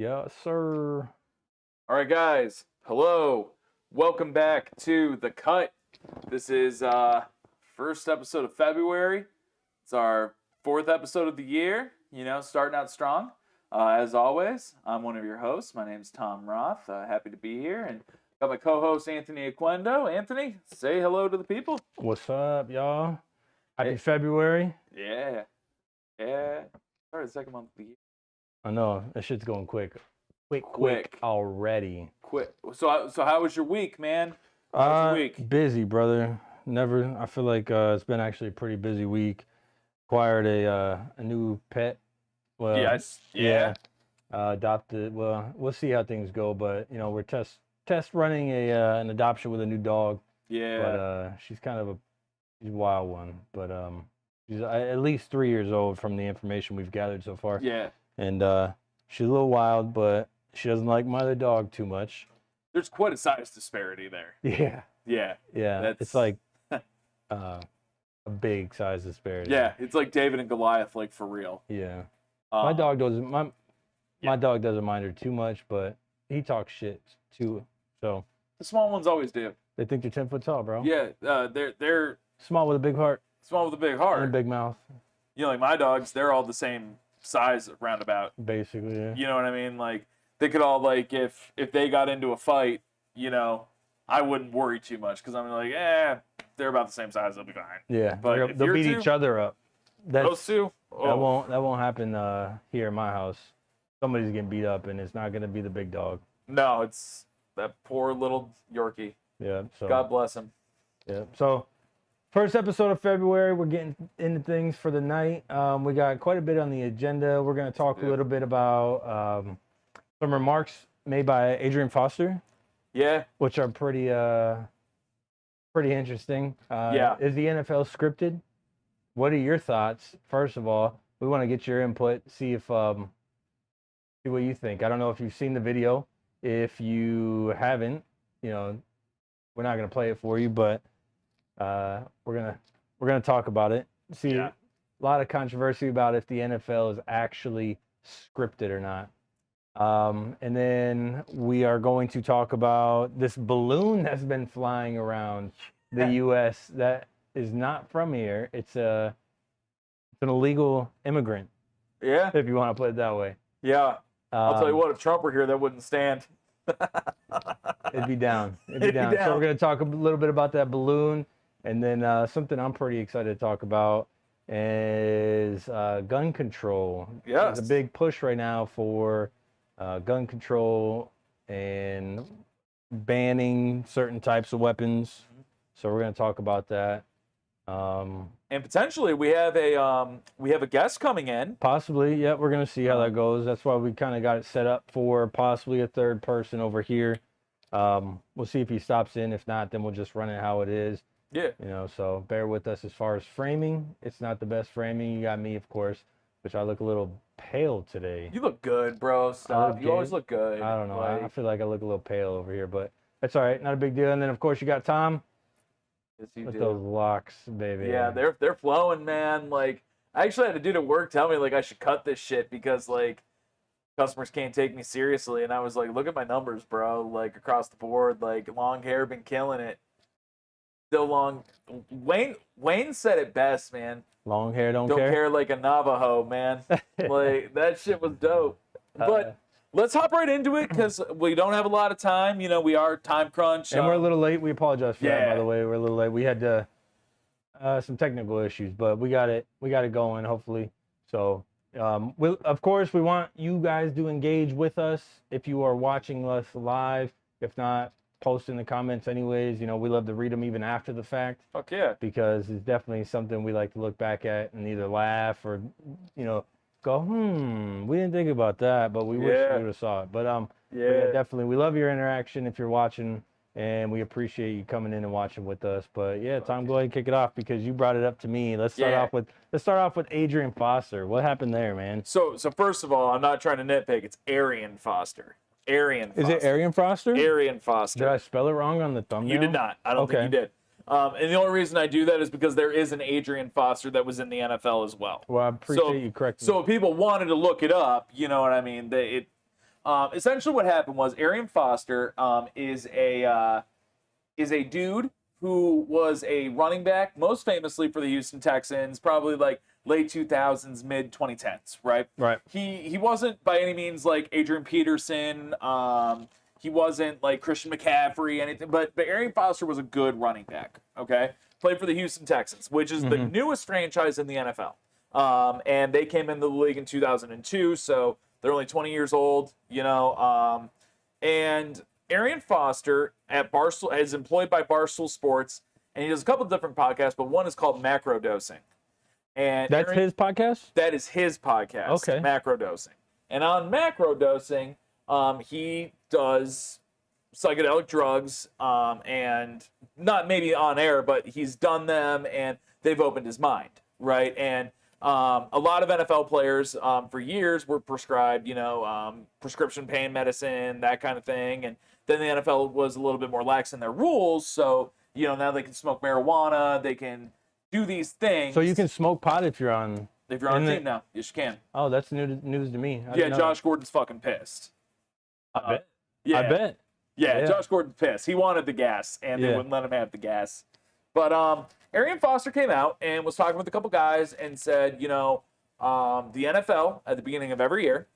Yes, sir. All right, guys. Hello. Welcome back to The Cut. This is first episode of February. It's our fourth episode of the year. Starting out strong. As always, I'm one of your hosts. My name's Tom Roth. Happy to be here, and got my co-host Anthony Aquendo. Anthony, say hello to the people. What's up, y'all? Happy Hey. February. Yeah. Started the second month of the year. I know that shit's going quick. Quick already. Quick. So how was your week, man? How was your week? Busy, brother. I feel like it's been actually a pretty busy week. Acquired a new pet. Well, Yes. Yeah. Adopted. Well, we'll see how things go, but we're test running an adoption with a new dog. Yeah. But she's kind of she's a wild one, but she's at least 3 years old from the information we've gathered so far. Yeah. And she's a little wild, but she doesn't like my other dog too much. There's quite a size disparity there. Yeah. Yeah. It's like a big size disparity. Yeah, it's like David and Goliath, like for real. Yeah. My dog doesn't. My dog doesn't mind her too much, but he talks shit too. So the small ones always do. they think they're 10 foot tall, bro. Yeah, they're Small with a big heart small with a big heart. and a big mouth, Like my dogs, they're all the same size roundabout. basically. Yeah. You know what I mean? Like they could all if they got into a fight, I wouldn't worry too much because I'm like, they're about the same size, they'll be fine. Yeah. But if They'll you're beat two- each other up. Those two, That won't happen here in my house. Somebody's getting beat up, and it's not gonna be the big dog. No, it's that poor little Yorkie. Yeah. So God bless him. yeah. So first episode of February, we're getting into things for the night. We got quite a bit on the agenda. We're gonna talk a little bit about some remarks made by Arian Foster, Yeah. which are pretty interesting. Yeah. Is the NFL scripted? What are your thoughts? First of all, we want to get your input. See what you think. I don't know if you've seen the video. If you haven't, we're not gonna play it for you, but we're gonna talk about it. See, Yeah. a lot of controversy about if the NFL is actually scripted or not. And then we are going to talk about this balloon that's been flying around the U.S. that is not from here. It's an illegal immigrant, Yeah. if you want to put it that way. Yeah. I'll tell you Um, what, if Trump were here, that wouldn't stand. It'd be down. It'd be It'd be down. So down. we're going to talk a little bit about that balloon, and then something I'm pretty excited to talk about is gun control. Yes. There's a big push right now for gun control and banning certain types of weapons. So we're going to talk about that. And potentially we have a guest coming in. Possibly, yeah, we're going to see how that goes. That's why we kind of got it set up for possibly a third person over here. We'll see if he stops in. If not, then we'll just run it how it is. Yeah. So bear with us as far as framing. It's not the best framing. You got me, of course, which I look a little pale today. You look good, bro. Stop. You always look good. I don't know. I Like, feel like I look a little pale over here, but that's all right. Not a big deal. And then, of course, you got Tom yes, you with do. those locks, baby. Yeah, they're flowing, man. Like, I actually had a dude at work tell me like I should cut this shit because like customers can't take me seriously, and I was like, look at my numbers, bro. Like across the board, like long hair been killing it. Still long. Wayne said it best, man. Long hair, don't Don't care. care like a Navajo, man. Like that shit was dope. But let's hop right into it because we don't have a lot of time. We are time crunch. And we're a little late. We apologize for that, by Yeah. the way. We're a little late. We had some technical issues, but we got it going, hopefully. So, of course, we want you guys to engage with us if you are watching us live. If not, post in the comments anyways. We love to read them even after the fact Fuck yeah. because it's definitely something we like to look back at and either laugh or, go, we didn't think about that, but we wish Yeah. we would have saw it. But Yeah. definitely. We love your interaction if you're watching, and we appreciate you coming in and watching with us. But yeah, Tom, go ahead and kick it off because you brought it up to me. Let's start off with Arian Foster. What happened there, man? So first of all, I'm not trying to nitpick. It's Arian Foster. Arian Foster. Is it Arian Foster? Arian Foster. Did I spell it wrong on the thumbnail? You did not. I don't think you did. And the only reason I do that is because there is an Arian Foster that was in the NFL as well. Well, I appreciate you correcting So if people wanted to look it up, you know what I mean? Essentially, what happened was Arian Foster is a dude who was a running back, most famously for the Houston Texans, probably like late 2000s, mid 2010s, right? Right. He wasn't by any means like Adrian Peterson. He wasn't like Christian McCaffrey, anything, but Arian Foster was a good running back, okay? Played for the Houston Texans, which is the newest franchise in the NFL. And they came into the league in 2002, so they're only 20 years old, you know. And Arian Foster at Barstool is employed by Barstool Sports, and he does a couple different podcasts, but one is called Macro Dosing. And That's his podcast? That is his podcast. Okay. Macro Dosing. And on Macro Dosing, he does psychedelic drugs, and not maybe on air, but he's done them, and they've opened his mind, right? And a lot of NFL players for years were prescribed, you know, prescription pain medicine, that kind of thing. And then the NFL was a little bit more lax in their rules. So, you know, now they can smoke marijuana. They can do these things. So you can smoke pot if you're on... If you're on a team now, yes, you can. Oh, that's news to me. Yeah, Josh Gordon's fucking pissed. I bet. Yeah. I bet. Yeah, Josh Gordon's pissed. He wanted the gas, and they wouldn't let him have the gas. But Arian Foster came out and was talking with a couple guys and said, you know, the NFL at the beginning of every year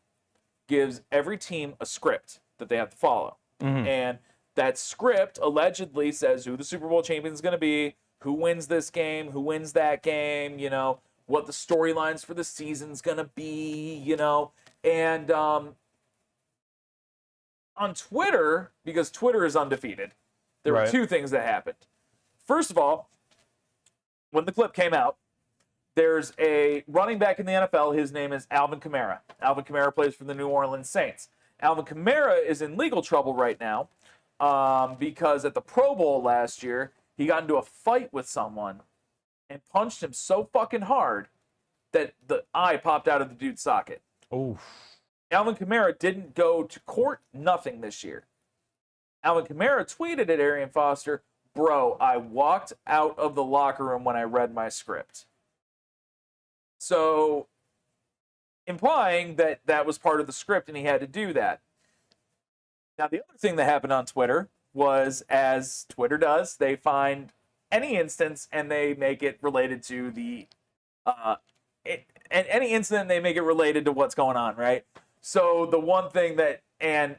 gives every team a script that they have to follow. And that script allegedly says who the Super Bowl champion is going to be, who wins this game, who wins that game, you know, what the storylines for the season's going to be, you know. And on Twitter, because Twitter is undefeated, there were two things that happened. First of all, when the clip came out, there's a running back in the NFL. His name is Alvin Kamara. Alvin Kamara plays for the New Orleans Saints. Alvin Kamara is in legal trouble right now because at the Pro Bowl last year, he got into a fight with someone and punched him so fucking hard that the eye popped out of the dude's socket. Oof. Alvin Kamara didn't go to court, nothing this year. Alvin Kamara tweeted at Arian Foster, "Bro, I walked out of the locker room when I read my script." So, implying that that was part of the script and he had to do that. Now, the other thing that happened on Twitter was, as Twitter does, they find any instance and they make it related to the, and any incident they make it related to what's going on, right? So the one thing that, and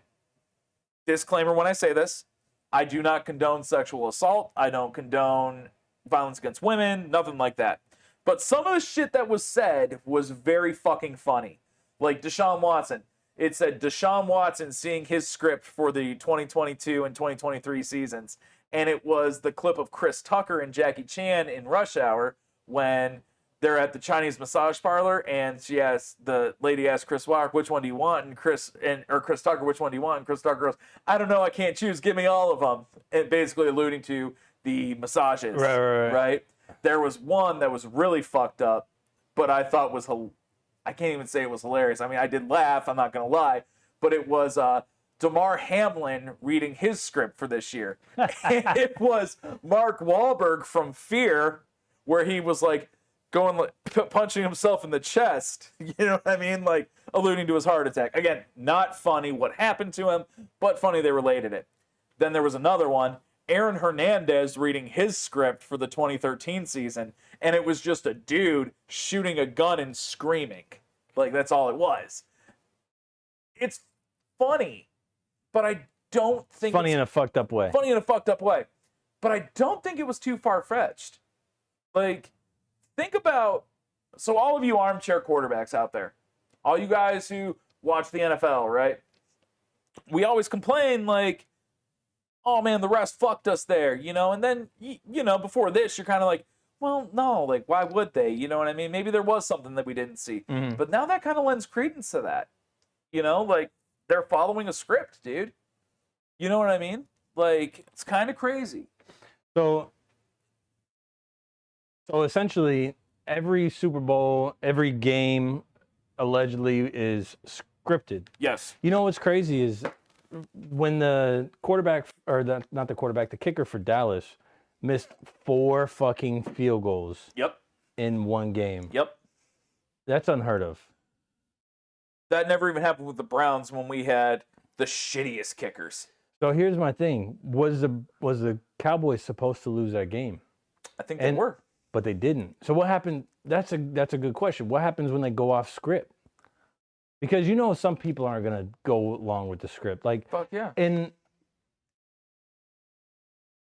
disclaimer when I say this, I do not condone sexual assault. I don't condone violence against women, nothing like that. But some of the shit that was said was very fucking funny. Like Deshaun Watson. It said Deshaun Watson seeing his script for the 2022 and 2023 seasons. And it was the clip of Chris Tucker and Jackie Chan in Rush Hour when they're at the Chinese massage parlor and the lady asks Chris Rock, which one do you want? And Chris Tucker, which one do you want? And Chris Tucker goes, I don't know, I can't choose, give me all of them. And basically alluding to the massages. Right? There was one that was really fucked up, but I thought was, I can't even say it was hilarious. I mean, I did laugh, I'm not going to lie, but it was Damar Hamlin reading his script for this year. And it was Mark Wahlberg from Fear, where he was like going, punching himself in the chest. You know what I mean? Like alluding to his heart attack. Again, not funny what happened to him, but funny they related it. Then there was another one, Aaron Hernandez reading his script for the 2013 season, and it was just a dude shooting a gun and screaming. Like, that's all it was. It's funny, but I don't think funny in a fucked up way. Funny in a fucked up way. But I don't think it was too far-fetched. Like, think about, so all of you armchair quarterbacks out there, all you guys who watch the NFL, right? We always complain, like, oh man, the refs fucked us there, you know? And then, you know, before this, you're kind of like, well, no, like, why would they? You know what I mean? Maybe there was something that we didn't see. But now that kind of lends credence to that. You know, like, they're following a script, dude. You know what I mean? Like, it's kind of crazy. So essentially, every Super Bowl, every game, allegedly is scripted. Yes. You know what's crazy is when the quarterback, or not the quarterback, the kicker for Dallas missed 4 fucking field goals. Yep. In one game. Yep. That's unheard of. That never even happened with the Browns when we had the shittiest kickers. So here's my thing: was the Cowboys supposed to lose that game? I think they were, but they didn't. So what happened? That's a good question. What happens when they go off script? Because some people aren't gonna go along with the script. Like, fuck yeah. And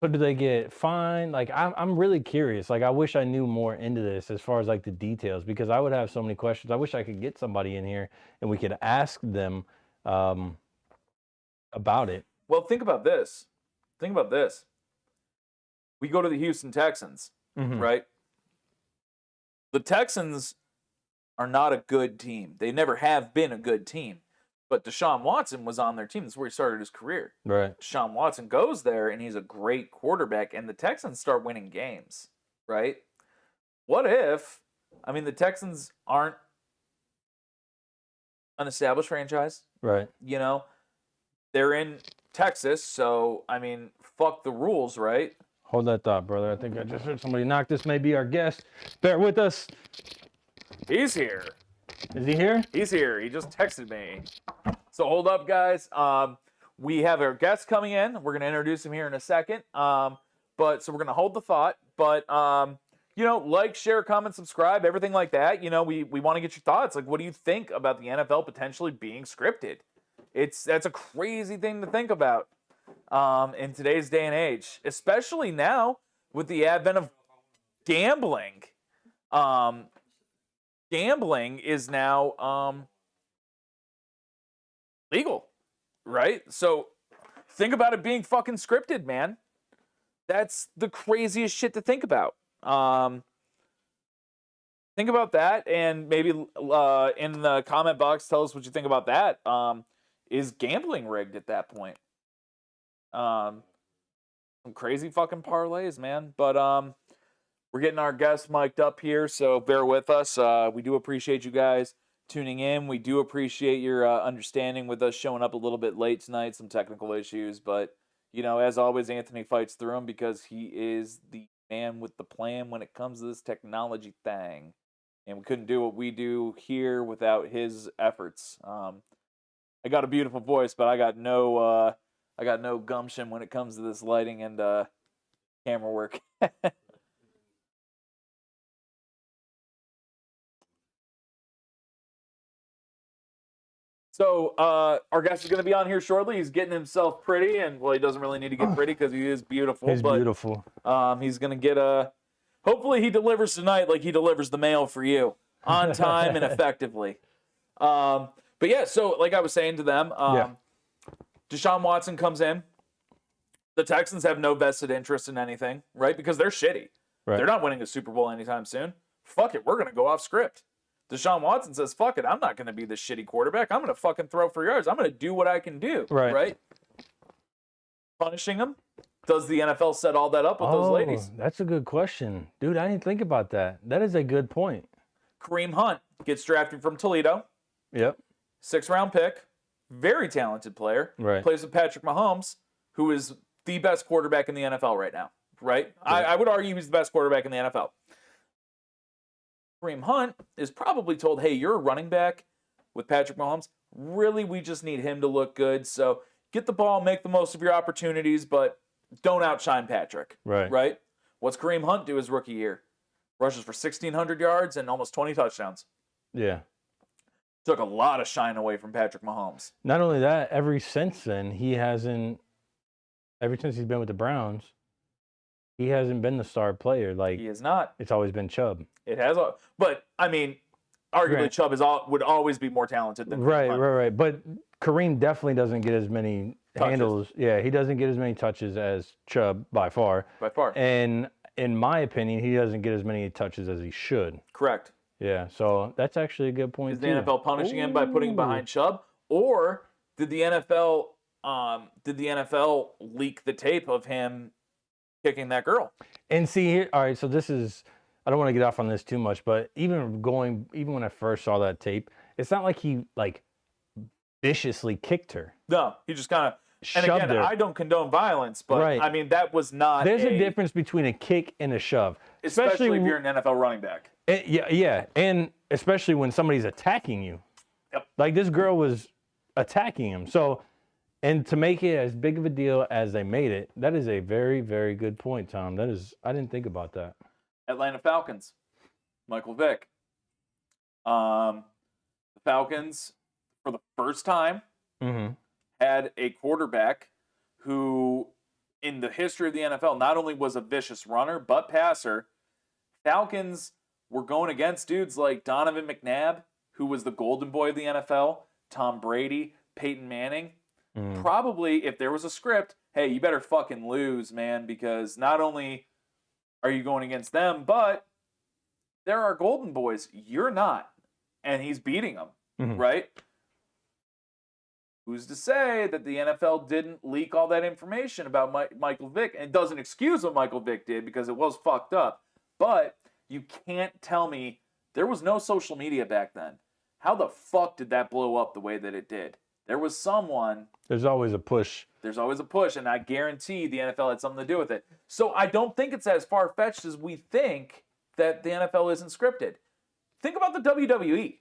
so do they get fined? Like, I'm really curious. Like, I wish I knew more into this as far as like the details, because I would have so many questions. I wish I could get somebody in here and we could ask them about it. Well, think about this. We go to the Houston Texans, right? The Texans are not a good team. They never have been a good team. But Deshaun Watson was on their team. That's where he started his career. Right. Deshaun Watson goes there, and he's a great quarterback, and the Texans start winning games, right? What if, the Texans aren't an established franchise. Right. They're in Texas, so, fuck the rules, right? Hold that thought, brother. I think I just heard somebody knock. This may be our guest. Bear with us. He's here. Is he here? He's here. He just texted me. So hold up, guys. We have our guest coming in. We're going to introduce him here in a second. So we're going to hold the thought. But, like, share, comment, subscribe, everything like that. We want to get your thoughts. Like, what do you think about the NFL potentially being scripted? That's a crazy thing to think about in today's day and age, especially now with the advent of gambling. Gambling is now legal, right? So think about it being fucking scripted, man. That's the craziest shit to think about. Think about that, and maybe in the comment box, tell us what you think about that. Is gambling rigged at that point? Some crazy fucking parlays, man. But we're getting our guests mic'd up here, so bear with us. We do appreciate you guys tuning in. We do appreciate your understanding with us showing up a little bit late tonight, some technical issues. But, as always, Anthony fights through them because he is the man with the plan when it comes to this technology thing. And we couldn't do what we do here without his efforts. I got a beautiful voice, but I got no gumption when it comes to this lighting and camera work. So our guest is going to be on here shortly. He's getting himself pretty, and he doesn't really need to get pretty because he is beautiful. He's beautiful. He's going to get hopefully he delivers tonight like he delivers the mail for you on time and effectively. But yeah, so like I was saying to them, Deshaun Watson comes in. The Texans have no vested interest in anything, right? Because they're shitty. Right. They're not winning a Super Bowl anytime soon. Fuck it, we're going to go off script. Deshaun Watson says, fuck it, I'm not going to be this shitty quarterback. I'm going to fucking throw for yards. I'm going to do what I can do. Right? Punishing him? Does the NFL set all that up with those ladies? That's a good question. Dude, I didn't think about that. That is a good point. Kareem Hunt gets drafted from Toledo. Yep. 6th-round pick. Very talented player. Right. Plays with Patrick Mahomes, who is the best quarterback in the NFL right now. Right? I would argue he's the best quarterback in the NFL. Kareem Hunt is probably told, hey, you're a running back with Patrick Mahomes. Really, we just need him to look good. So get the ball, make the most of your opportunities, but don't outshine Patrick. Right? What's Kareem Hunt do his rookie year? Rushes for 1,600 yards and almost 20 touchdowns. Yeah. Took a lot of shine away from Patrick Mahomes. Not only that, ever since then, ever since he's been with the Browns, he hasn't been the star player. Like, he is not. It's always been Chubb. It has, but arguably Chubb would always be more talented than Kareem Hunt. Right. But Kareem definitely doesn't get as many handles. Yeah, he doesn't get as many touches as Chubb by far. And in my opinion, he doesn't get as many touches as he should. Correct. Yeah, so that's actually a good point. Is the NFL punishing him by putting him behind Chubb, or did the NFL leak the tape of him kicking that girl? And see here, all right. So this is, I don't want to get off on this too much, but even when I first saw that tape, it's not like he viciously kicked her. No, he just kind of. And again, her. I don't condone violence, but that was not. There's a difference between a kick and a shove, especially if you're an NFL running back. Yeah, and especially when somebody's attacking you. Yep. Like, this girl was attacking him. So, and to make it as big of a deal as they made it, that is a very, very good point, Tom. That is, I didn't think about that. Atlanta Falcons, Michael Vick. The Falcons, for the first time, had a quarterback who, in the history of the NFL, not only was a vicious runner, but passer. Falcons were going against dudes like Donovan McNabb, who was the golden boy of the NFL, Tom Brady, Peyton Manning. Probably, if there was a script, hey, you better fucking lose, man, because not only are you going against them, but there are golden boys. You're not. And he's beating them, right? Who's to say that the NFL didn't leak all that information about Michael Vick? And it doesn't excuse what Michael Vick did because it was fucked up. But you can't tell me there was no social media back then. How the fuck did that blow up the way that it did? There was someone. There's always a push. There's always a push, and I guarantee the NFL had something to do with it. So I don't think it's as far-fetched as we think that the NFL isn't scripted. Think about the WWE,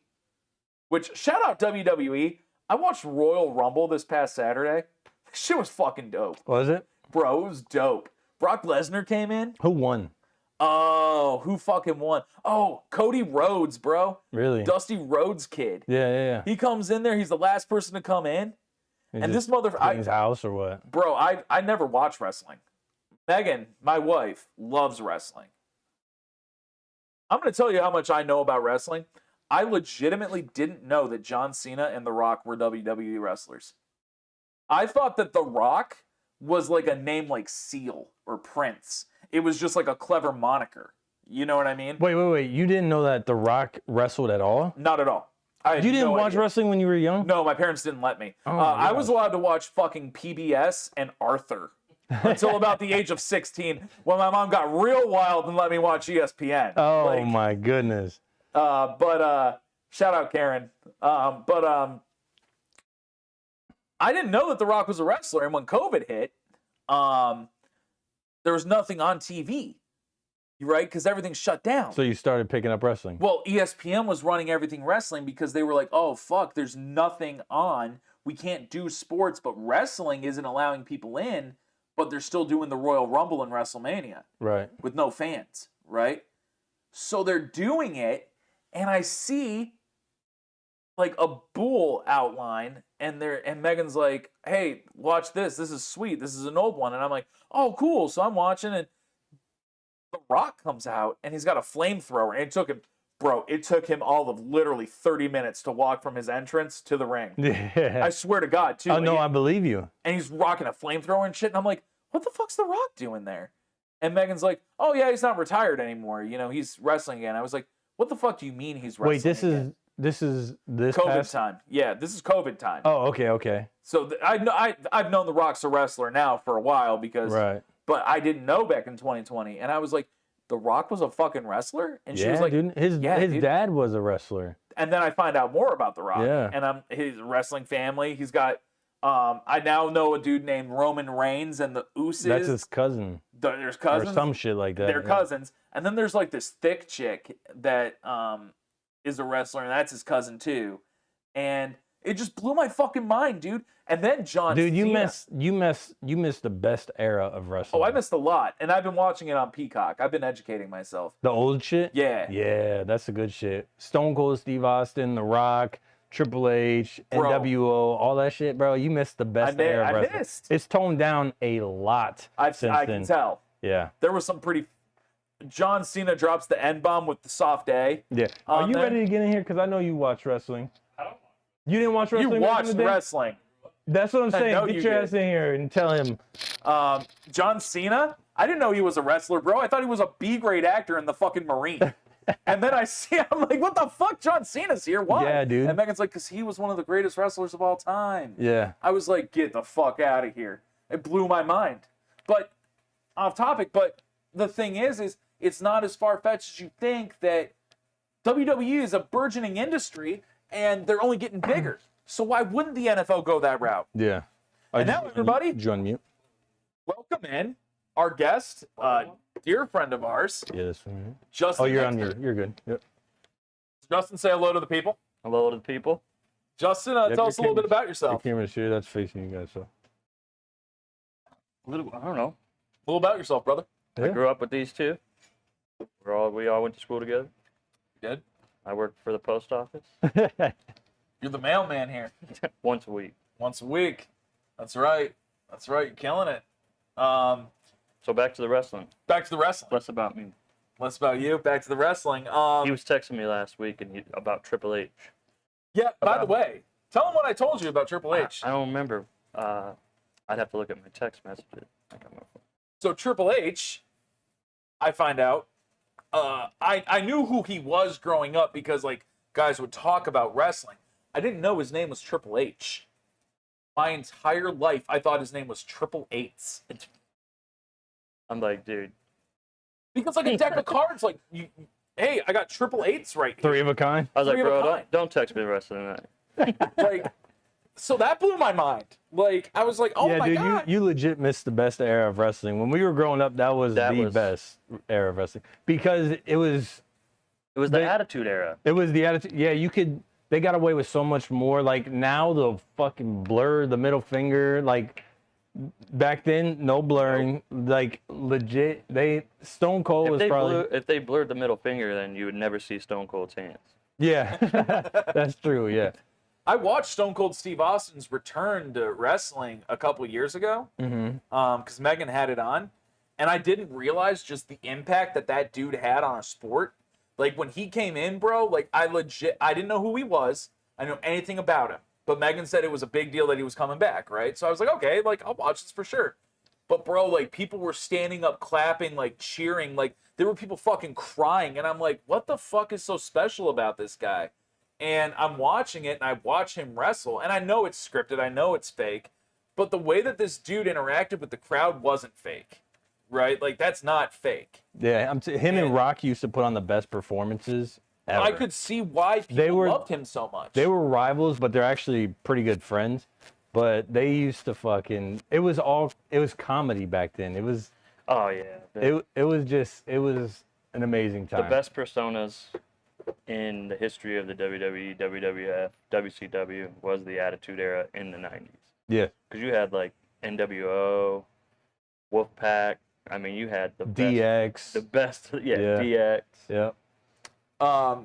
which, shout out WWE. I watched Royal Rumble this past Saturday. Shit was fucking dope. Was it? Bro, it was dope. Brock Lesnar came in. Who won? Oh, who fucking won? Oh, Cody Rhodes, bro. Really? Dusty Rhodes kid. Yeah. He comes in there. He's the last person to come in. And this motherfucker. His house or what? Bro, I never watched wrestling. Megan, my wife, loves wrestling. I'm going to tell you how much I know about wrestling. I legitimately didn't know that John Cena and The Rock were WWE wrestlers. I thought that The Rock was like a name like Seal or Prince. It was just like a clever moniker. You know what I mean? Wait. You didn't know that The Rock wrestled at all? Not at all. You didn't watch wrestling when you were young? No, my parents didn't let me. I was allowed to watch fucking PBS and Arthur until about the age of 16 when my mom got real wild and let me watch ESPN. Oh, my goodness. But shout out Karen. I didn't know that The Rock was a wrestler. And when COVID hit, there was nothing on TV, right? Because everything shut down. So you started picking up wrestling. Well, ESPN was running everything wrestling because they were like, oh, fuck, there's nothing on. We can't do sports, but wrestling isn't allowing people in, but they're still doing the Royal Rumble and WrestleMania. Right. With no fans, right? So they're doing it, and I see like a bull outline, and Megan's like, hey, watch this. This is sweet. This is an old one. And I'm like, oh, cool. So I'm watching, and The Rock comes out, and he's got a flamethrower. And it took him all of literally 30 minutes to walk from his entrance to the ring. Yeah. I swear to God, too. Oh, no, I believe you. And he's rocking a flamethrower and shit. And I'm like, what the fuck's The Rock doing there? And Megan's like, oh, yeah, he's not retired anymore. You know, he's wrestling again. I was like, what the fuck do you mean he's wrestling again? This is COVID time. Yeah, this is COVID time. Oh, okay. So I've known The Rock's a wrestler now for a while because, right. But I didn't know back in 2020, and I was like, The Rock was a fucking wrestler, and she was like, dude, his dad was a wrestler. And then I find out more about The Rock, yeah. And his wrestling family. He's got, I now know a dude named Roman Reigns and the Usos. That's his cousin. There's cousins or some shit like that. They're cousins, and then there's like this thick chick that is a wrestler, and that's his cousin too, and it just blew my fucking mind, dude. And then John Cena. you missed the best era of wrestling. Oh, I missed a lot, and I've been watching it on Peacock. I've been educating myself. The old shit? Yeah, that's the good shit. Stone Cold Steve Austin, The Rock, Triple H, NWO, all that shit, bro. You missed the best era of wrestling. It's toned down a lot since then. I can tell. Yeah, there was some pretty. John Cena drops the N-bomb with the soft A. Yeah. Are you ready to get in here? Because I know you watch wrestling. You didn't watch wrestling? You watched wrestling. That's what I'm saying. Get your ass in here and tell him. John Cena? I didn't know he was a wrestler, bro. I thought he was a B-grade actor in the fucking Marine. And then I'm like, what the fuck? John Cena's here? Why? Yeah, dude. And Megan's like, because he was one of the greatest wrestlers of all time. Yeah. I was like, get the fuck out of here. It blew my mind. But, off topic, but the thing is it's not as far-fetched as you think that WWE is a burgeoning industry and they're only getting bigger. So why wouldn't the NFL go that route? Yeah. And now, everybody, John mute. Welcome in our guest, dear friend of ours. Yeah, this one. Justin. Oh, you're good. Yep. Justin, say hello to the people. Hello to the people. Justin, tell us a little bit about yourself. Your camera's here. That's facing you guys. So. I don't know. A little about yourself, brother. Yeah. I grew up with these two. We all went to school together. You did? I worked for the post office You're the mailman here. once a week. Once a week. That's right. That's right. You're killing it. So back to the wrestling. Back to the wrestling. Less about me. Less about you. Back to the wrestling. He was texting me last week about Triple H. Yeah, by the way, tell him what I told you about Triple H. I don't remember. I'd have to look at my text messages. So Triple H, I find out, I knew who he was growing up because like guys would talk about wrestling. I didn't know his name was Triple H. My entire life, I thought his name was Triple Eights. I'm like, dude. Because like a deck of cards, like hey, I got Triple Eights right here. 3 of a kind. I was like, Three of a bro, kind. don't text me the rest of the night. Like, so that blew my mind. Like, I was like, oh my dude, God. you legit missed the best era of wrestling. When we were growing up, that was the best era of wrestling because it was the Attitude Era. It was the attitude. Yeah, they got away with so much more. Like now, the fucking blur, the middle finger. Like back then, no blurring. Like legit, Stone Cold was probably. If they blurred the middle finger, then you would never see Stone Cold's hands. Yeah, that's true. Yeah. I watched Stone Cold Steve Austin's return to wrestling a couple years ago because Megan had it on, and I didn't realize just the impact that dude had on a sport. Like when he came in, bro, like I didn't know who he was. I didn't know anything about him, but Megan said it was a big deal that he was coming back, right? So I was like, okay, like I'll watch this for sure. But bro, like people were standing up, clapping, like cheering, like there were people fucking crying, and I'm like, what the fuck is so special about this guy? And I'm watching it, and I watch him wrestle, and I know it's scripted, I know it's fake, but the way that this dude interacted with the crowd wasn't fake, right? Like, that's not fake. Yeah, him and Rock used to put on the best performances ever. I could see why people loved him so much. They were rivals, but they're actually pretty good friends. But they used to fucking... It was comedy back then. It was... Oh, yeah. It was an amazing time. The best personas in the history of the WWE, WWF, WCW was the Attitude Era in the 90s. Yeah. Because you had like NWO, Wolfpack. I mean, you had the DX. DX. Yeah.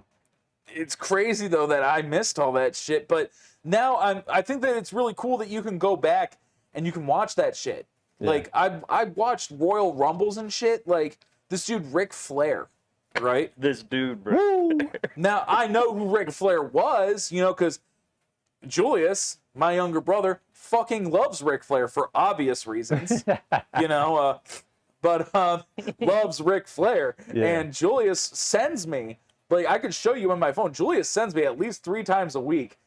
It's crazy though that I missed all that shit, but now I think that it's really cool that you can go back and you can watch that shit. Yeah. Like I watched Royal Rumbles and shit. Like this dude Ric Flair. Right? This dude, bro. Now, I know who Ric Flair was, because Julius, my younger brother, fucking loves Ric Flair for obvious reasons, but loves Ric Flair. Yeah. And Julius sends me, like, I could show you on my phone, Julius sends me at least 3 times a week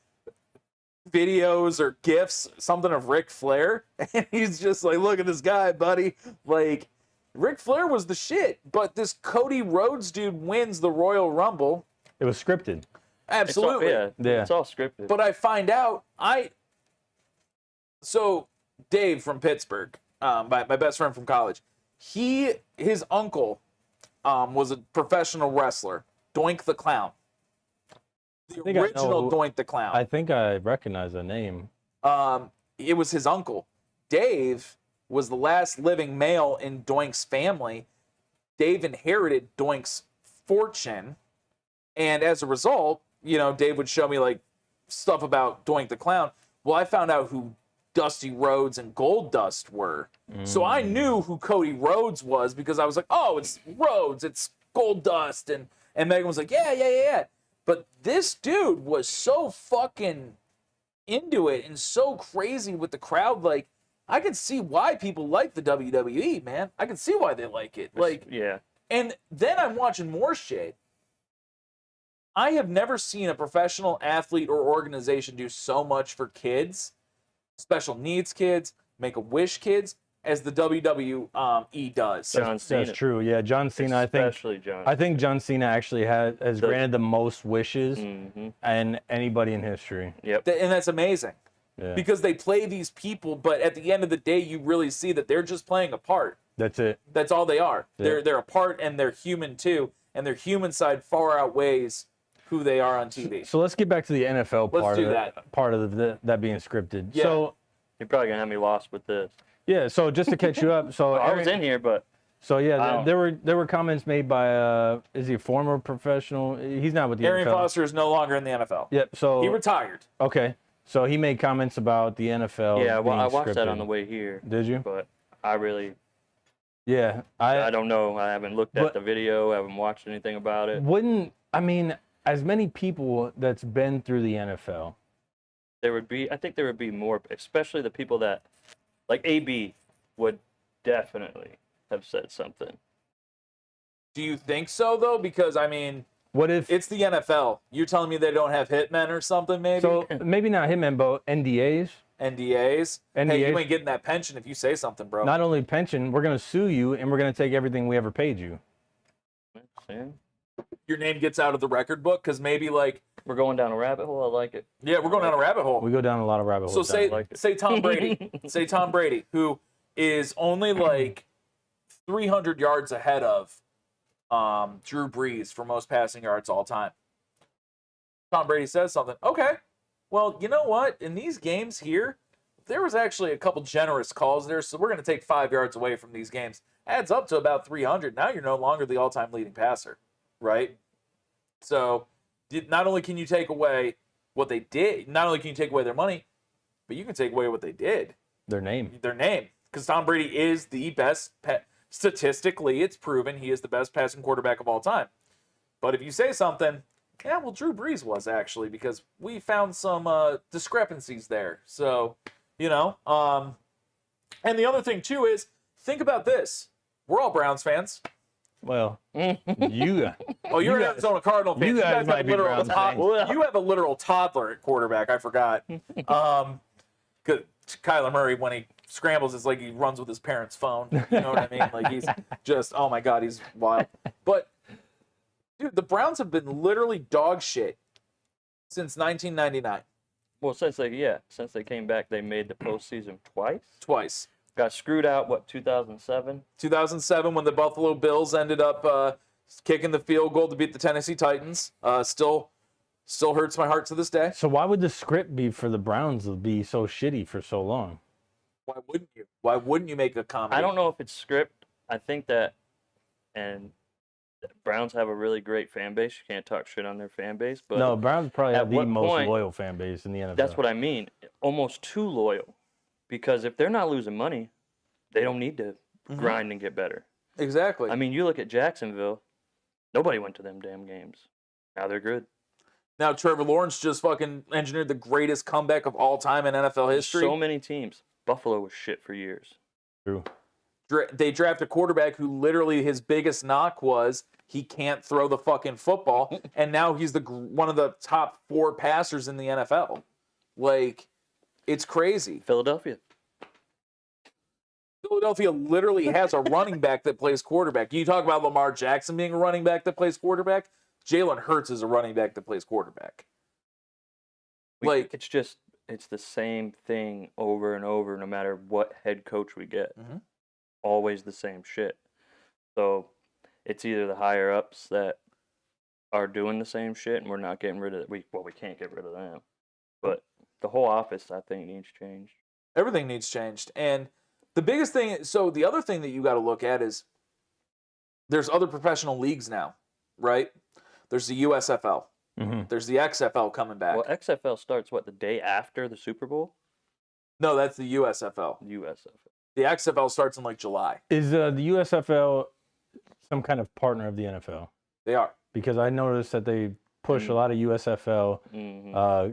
videos or GIFs, something of Ric Flair. And he's just like, look at this guy, buddy. Like, Ric Flair was the shit, but this Cody Rhodes dude wins the Royal Rumble. It was scripted. Absolutely. It's all scripted. But I find out, so Dave from Pittsburgh, my best friend from college, his uncle was a professional wrestler, Doink the Clown. The original Doink the Clown. I think I recognize the name. It was his uncle. Dave was the last living male in Doink's family. Dave inherited Doink's fortune, and as a result, Dave would show me like stuff about Doink the Clown. Well, I found out who Dusty Rhodes and Goldust were. So I knew who Cody Rhodes was because I was like, oh, it's Rhodes, it's Goldust, and Megan was like, yeah. But this dude was so fucking into it and so crazy with the crowd, like, I could see why people like the WWE, man. I can see why they like it. Like, yeah. And then I'm watching more shit. I have never seen a professional athlete or organization do so much for kids, special needs kids, Make-A-Wish kids, as the WWE does. John Cena. That's true. Yeah, John Cena. I think John Cena actually has granted the most wishes and anybody in history. Yep. And that's amazing. Yeah. Because they play these people, but at the end of the day, you really see that they're just playing a part. That's it. That's all they are. Yeah. They're a part, and they're human too, and their human side far outweighs who they are on TV. So let's get back to the NFL Let's part do of that. Part of that being scripted. Yeah. So You're probably gonna have me lost with this. yeah, so just to catch you up, so I was in here, but So I yeah, don't- there were comments made by is he a former professional? He's not with the Arian NFL. Foster is no longer in the NFL. Yep. So He retired. okay, so he made comments about the NFL. yeah, well, being I watched that on scripted. the way here. Did you? But I really, Yeah, I don't know. I haven't looked But- at the video. I haven't watched anything about it. wouldn't. I mean, as many people that's been through the NFL. I think there would be more, especially the people that, like AB, would definitely have said something. Do you think so, though? Because, I mean, What if? it's the NFL. You're telling me they don't have hitmen or something, maybe? So maybe not hitmen, but NDAs. NDAs? Hey, NDAs. you ain't getting that pension if you say something, bro. Not only pension, we're gonna sue you and we're gonna take everything we ever paid you. Yeah. Your name gets out of the record book because maybe, like, We're going down a rabbit hole. I like it. yeah, we're going down a rabbit hole. We go down a lot of rabbit So holes. say, like it. say Tom Brady. Say Tom Brady, who is only like 300 yards ahead of Drew Brees for most passing yards all time. Tom Brady says something. Okay, well, you know what? In these games here, there was actually a couple generous calls there, so we're going to take 5 yards away from these games. Adds up to about 300. Now you're no longer the all-time leading passer, right? So not only can you take away what they did, not only can you take away their money, but you can take away what they did, Their name. their name. Because Tom Brady is the best, statistically, it's proven he is the best passing quarterback of all time. But if you say something, yeah, well, Drew Brees was actually, because we found some discrepancies there. So, you know, and the other thing too is, think about this. We're all Browns fans. Well, you. Oh, you're You an guys- Arizona Cardinal fan. you guys have might be literal Browns fans. you have a literal toddler at quarterback. I forgot. 'Cause Kyler Murray, when he scrambles, it's like he runs with his parents' phone. You know what I mean? Like, he's just, oh my God, he's wild. But, dude, the Browns have been literally dog shit since 1999. Well, since they came back, they made the postseason Twice. Got screwed out, 2007? 2007, when the Buffalo Bills ended up kicking the field goal to beat the Tennessee Titans. Still hurts my heart to this day. So why would the script be for the Browns to be so shitty for so long? Why wouldn't you? Why wouldn't you make a comedy? I don't know if it's script. I think that, and Browns have a really great fan base. You can't talk shit on their fan base, but No, Browns probably at have the what most point- loyal fan base in the NFL. that's what I mean. Almost too loyal, because if they're not losing money, they don't need to grind and get better. Exactly. I mean, you look at Jacksonville. Nobody went to them damn games. Now they're good. Now Trevor Lawrence just fucking engineered the greatest comeback of all time in NFL history. So many teams. Buffalo was shit for years. True. They draft a quarterback who literally his biggest knock was he can't throw the fucking football, and now he's one of the top 4 passers in the NFL. Like, it's crazy. Philadelphia. Philadelphia literally has a running back that plays quarterback. You talk about Lamar Jackson being a running back that plays quarterback. Jalen Hurts is a running back that plays quarterback. Like, It's the same thing over and over, no matter what head coach we get. Mhm. Always the same shit. So it's either the higher ups that are doing the same shit and we're not getting rid of it. We can't get rid of them. But the whole office, I think, needs changed. everything needs changed. And the biggest thing, so the other thing that you got to look at is there's other professional leagues now, right? There's the USFL. Mm-hmm. There's the XFL coming back. Well, XFL starts, the day after the Super Bowl? No, that's the USFL. USFL. The XFL starts in like July. Is the USFL some kind of partner of the NFL? They are. Because I noticed that they push a lot of USFL Mm-hmm.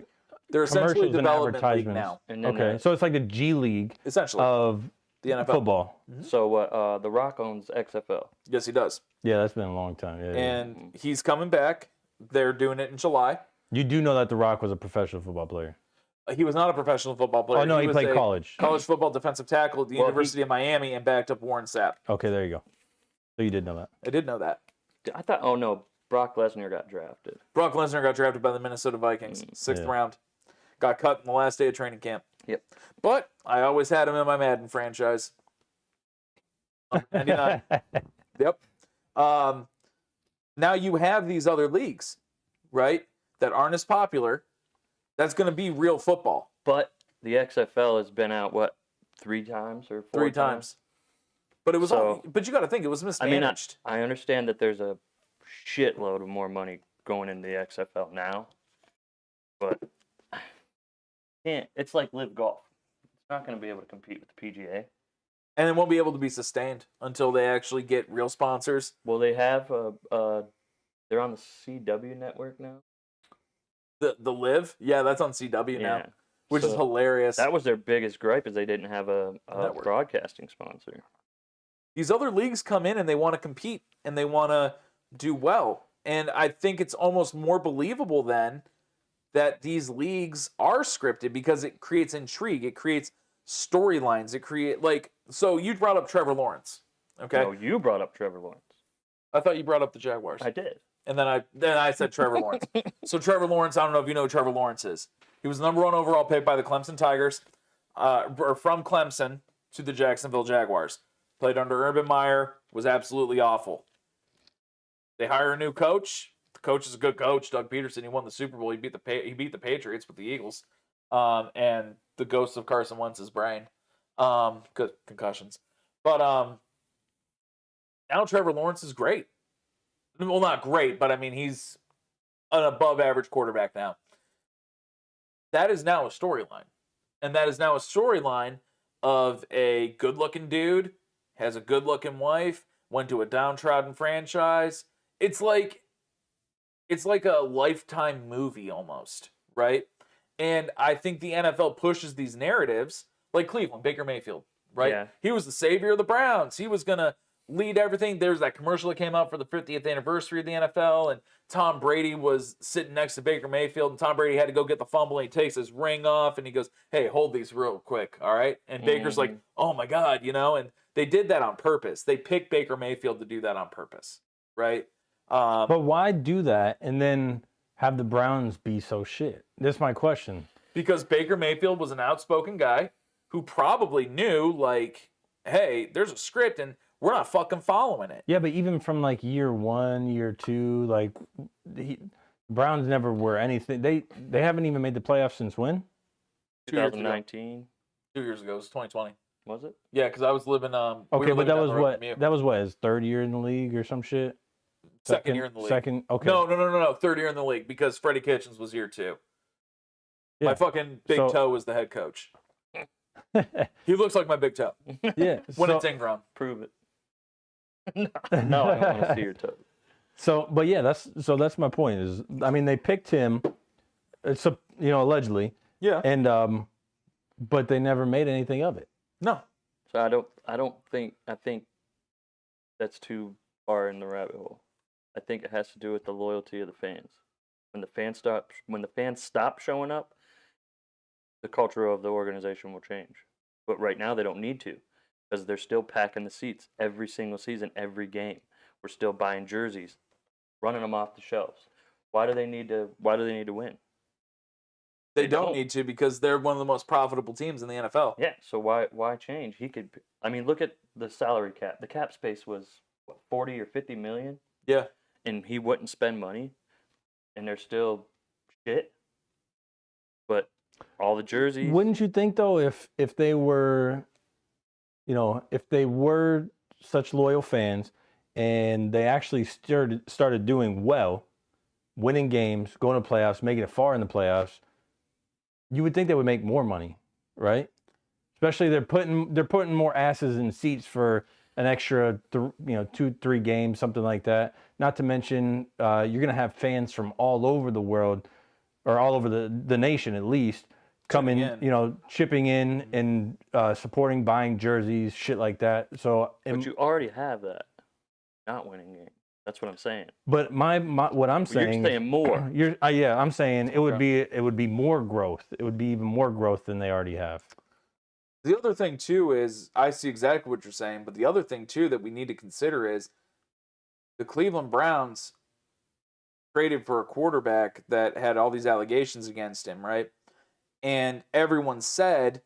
They're essentially commercials and development league advertisements. now, And then Okay, so it's like the G League essentially. of the NFL. football. so The Rock owns XFL. Yes, he does. Yeah, that's been a long time. Yeah, yeah. And he's coming back. They're doing it in July. You do know that The Rock was a professional football player. He was not a professional football player. Oh no, he was played a college. college football defensive tackle at the Well, University of Miami and backed up Warren Sapp. Okay, there you go. So you did know that. I did know that. I thought, oh no, Brock Lesnar got drafted. Brock Lesnar got drafted by the Minnesota Vikings, 6th Yeah. round. Got cut in the last day of training camp. Yep. But I always had him in my Madden franchise. 99. Yep. Now you have these other leagues, right, that aren't as popular, that's going to be real football. But the XFL has been out, what, 3 times or 4 3 times. But it was but you got to think it was mismanaged. I understand that there's a shitload of more money going into the XFL now, but it's like live golf. It's not going to be able to compete with the PGA. And it won't be able to be sustained until they actually get real sponsors. Well, they have they're on the CW network now. The Live? Yeah, that's on CW now, which is hilarious. That was their biggest gripe, is they didn't have a broadcasting sponsor. These other leagues come in and they want to compete and they want to do well. And I think it's almost more believable then that these leagues are scripted because it creates intrigue. It creates storylines. It create so you brought up Trevor Lawrence. Okay. No, you brought up Trevor Lawrence. I thought you brought up the Jaguars. I did. And then I said Trevor Lawrence. So Trevor Lawrence, I don't know if you know who Trevor Lawrence is. He was the #1 overall pick by the Clemson Tigers, or from Clemson to the Jacksonville Jaguars. Played under Urban Meyer, was absolutely awful. They hire a new coach. The coach is a good coach, Doug Peterson. He won the Super Bowl. He beat the Patriots with the Eagles, and the ghost of Carson Wentz's brain, good concussions. But now Trevor Lawrence is great. Well, not great, but I mean he's an above-average quarterback now. That is now a storyline, and that is now a storyline of a good-looking dude, has a good-looking wife, went to a downtrodden franchise. It's like a Lifetime movie almost, right? And I think the NFL pushes these narratives, like Cleveland, Baker Mayfield, right? Yeah. He was the savior of the Browns. He was going to lead everything. There's that commercial that came out for the 50th anniversary of the NFL, and Tom Brady was sitting next to Baker Mayfield, and Tom Brady had to go get the fumble, and he takes his ring off, and he goes, hey, hold these real quick, all right? And Baker's like, oh my God, and they did that on purpose. They picked Baker Mayfield to do that on purpose, right? But why do that and then have the Browns be so shit? That's my question. Because Baker Mayfield was an outspoken guy who probably knew, like, hey, there's a script and we're not fucking following it. Yeah, but even from like year 1, year 2, like Browns never were anything. They haven't even made the playoffs since when? 2019. 2 years ago. It was 2020. Was it? Yeah, because I was living. Okay, but that was what? That was what? His 3rd year in the league or some shit. Second year in the league. Second. Okay. No. 3rd year in the league because Freddie Kitchens was year 2. Yeah. My fucking big toe was the head coach. He looks like my big toe. Yeah. When it's ingrown. Prove it. No, I don't want to see your toe. So, but yeah, that's my point. Is I mean, they picked him. It's allegedly. Yeah. And but they never made anything of it. No. So I think that's too far in the rabbit hole. I think it has to do with the loyalty of the fans. When the fans stop showing up, the culture of the organization will change. But right now they don't need to, because they're still packing the seats every single season, every game. We're still buying jerseys, running them off the shelves. Why do they need to win? They don't need to because they're one of the most profitable teams in the NFL. Yeah, so why change? Look at the salary cap. The cap space was what, 40 or 50 million? Yeah. And he wouldn't spend money, and they're still shit. But all the jerseys. Wouldn't you think though, if they were, if they were such loyal fans, and they actually started doing well, winning games, going to playoffs, making it far in the playoffs, you would think they would make more money, right? Especially they're putting more asses in seats for an extra 2-3 games, something like that. Not to mention you're going to have fans from all over the world, or all over the nation at least, chipping in and supporting, buying jerseys, shit like that. So, but you already have that, not winning games. That's what I'm saying. But what I'm saying, you're saying more. I'm saying it would be more growth. It would be even more growth than they already have. The other thing too is, I see exactly what you're saying, but the other thing too that we need to consider is the Cleveland Browns traded for a quarterback that had all these allegations against him, right? And everyone said,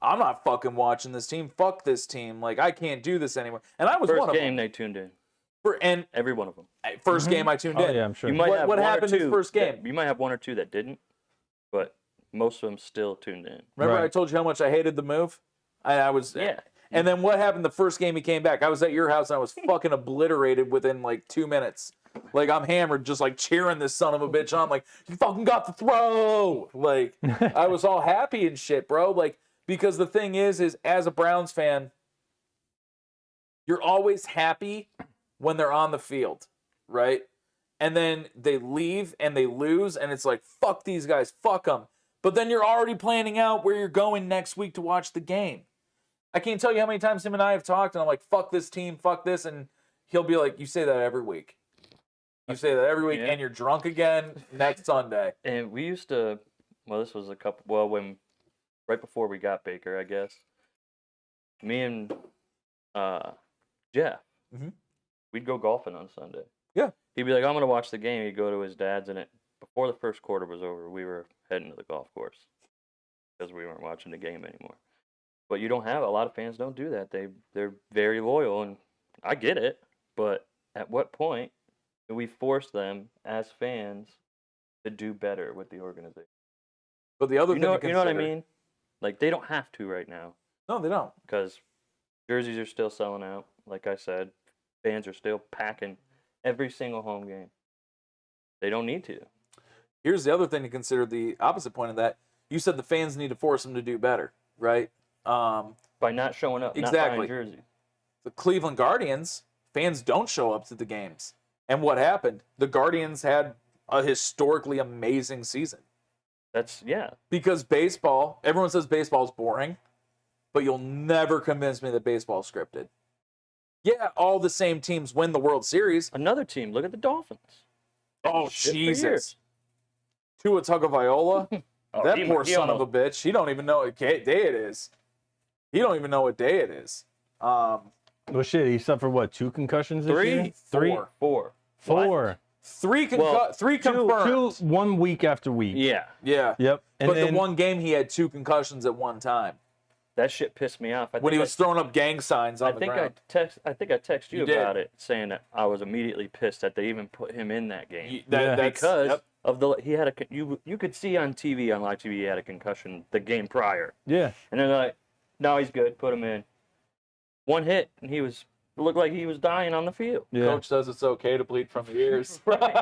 I'm not fucking watching this team. Fuck this team. Like, I can't do this anymore. And I was First one of them. game they tuned in. Every one of them. First game I tuned in. Yeah, I'm sure. You might have What one or happened in two the first game? You might have one or two that didn't, but most of them still tuned in. Remember Right. I told you how much I hated the move? I was Yeah. And then what happened the first game he came back? I was at your house and I was fucking obliterated within like 2 minutes. Like I'm hammered, just like cheering this son of a bitch on. Like, you fucking got the throw. Like I was all happy and shit, bro. Like, because the thing is as a Browns fan, you're always happy when they're on the field, right? And then they leave and they lose, and it's like, fuck these guys, fuck them. But then you're already planning out where you're going next week to watch the game. I can't tell you how many times him and I have talked, and I'm like, fuck this team, fuck this, and he'll be like, you say that every week. You say that every week, Yeah. and you're drunk again next Sunday. And we used to, this was right before we got Baker, I guess. Me and Jeff, Mhm. we'd go golfing on Sunday. Yeah. He'd be like, I'm going to watch the game. He'd go to his dad's, and before the first quarter was over, we were heading to the golf course because we weren't watching the game anymore. But a lot of fans don't do that. They're very loyal, and I get it. But at what point do we force them as fans to do better with the organization? But the other You thing know to what I consider- mean? Like, they don't have to right now No, they don't. because jerseys are still selling out. Like I said, fans are still packing every single home game. They don't need to. Here's the other thing to consider, the opposite point of that. You said the fans need to force them to do better, right? By not showing up, not Exactly. buying jerseys. The Cleveland Guardians, fans don't show up to the games. And what happened? The Guardians had a historically amazing season. Yeah. Because baseball, everyone says baseball's boring, but you'll never convince me that baseball's scripted. Yeah, all the same teams win the World Series. Another team, look at the Dolphins. Oh, Shit for Jesus. years. Tua Tagovailoa, Oh, that he poor he son of a almost- bitch. He don't even know what day it is. He don't even know what day it is. Well, shit, he suffered what, 2 concussions this year? Three, Four. four. Four. Three confirmed. 2 1 week after week. Yeah, Yeah. Yep. And But then, the one game he had 2 concussions at one time. that shit pissed me off. When he was throwing up gang signs on the ground. I think I texted you You did. about it, saying that I was immediately pissed that they even put him in that game Yeah. because of he had you could see on TV, on live TV, he had a concussion the game prior, yeah. and then they're like, no, he's good, put him in. One hit, and it looked like he was dying on the field. Yeah. Coach says it's okay to bleed from the ears. Right.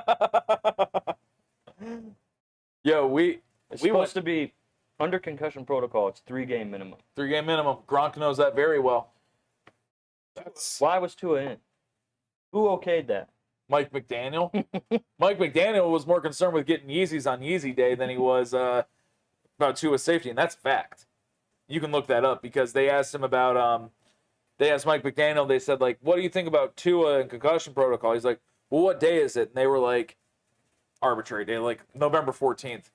Yo, It's We supposed to be under concussion protocol. It's 3-game minimum. 3-game minimum. Gronk knows that very well. That's Why was Tua in? Who okayed that? Mike McDaniel. Mike McDaniel was more concerned with getting Yeezys on Yeezy Day than he was about Tua's safety, and that's a fact. You can look that up because they asked him about they asked Mike McDaniel, they said, like, what do you think about Tua and concussion protocol? He's like, well, what day is it? And they were like, arbitrary day, like November 14th.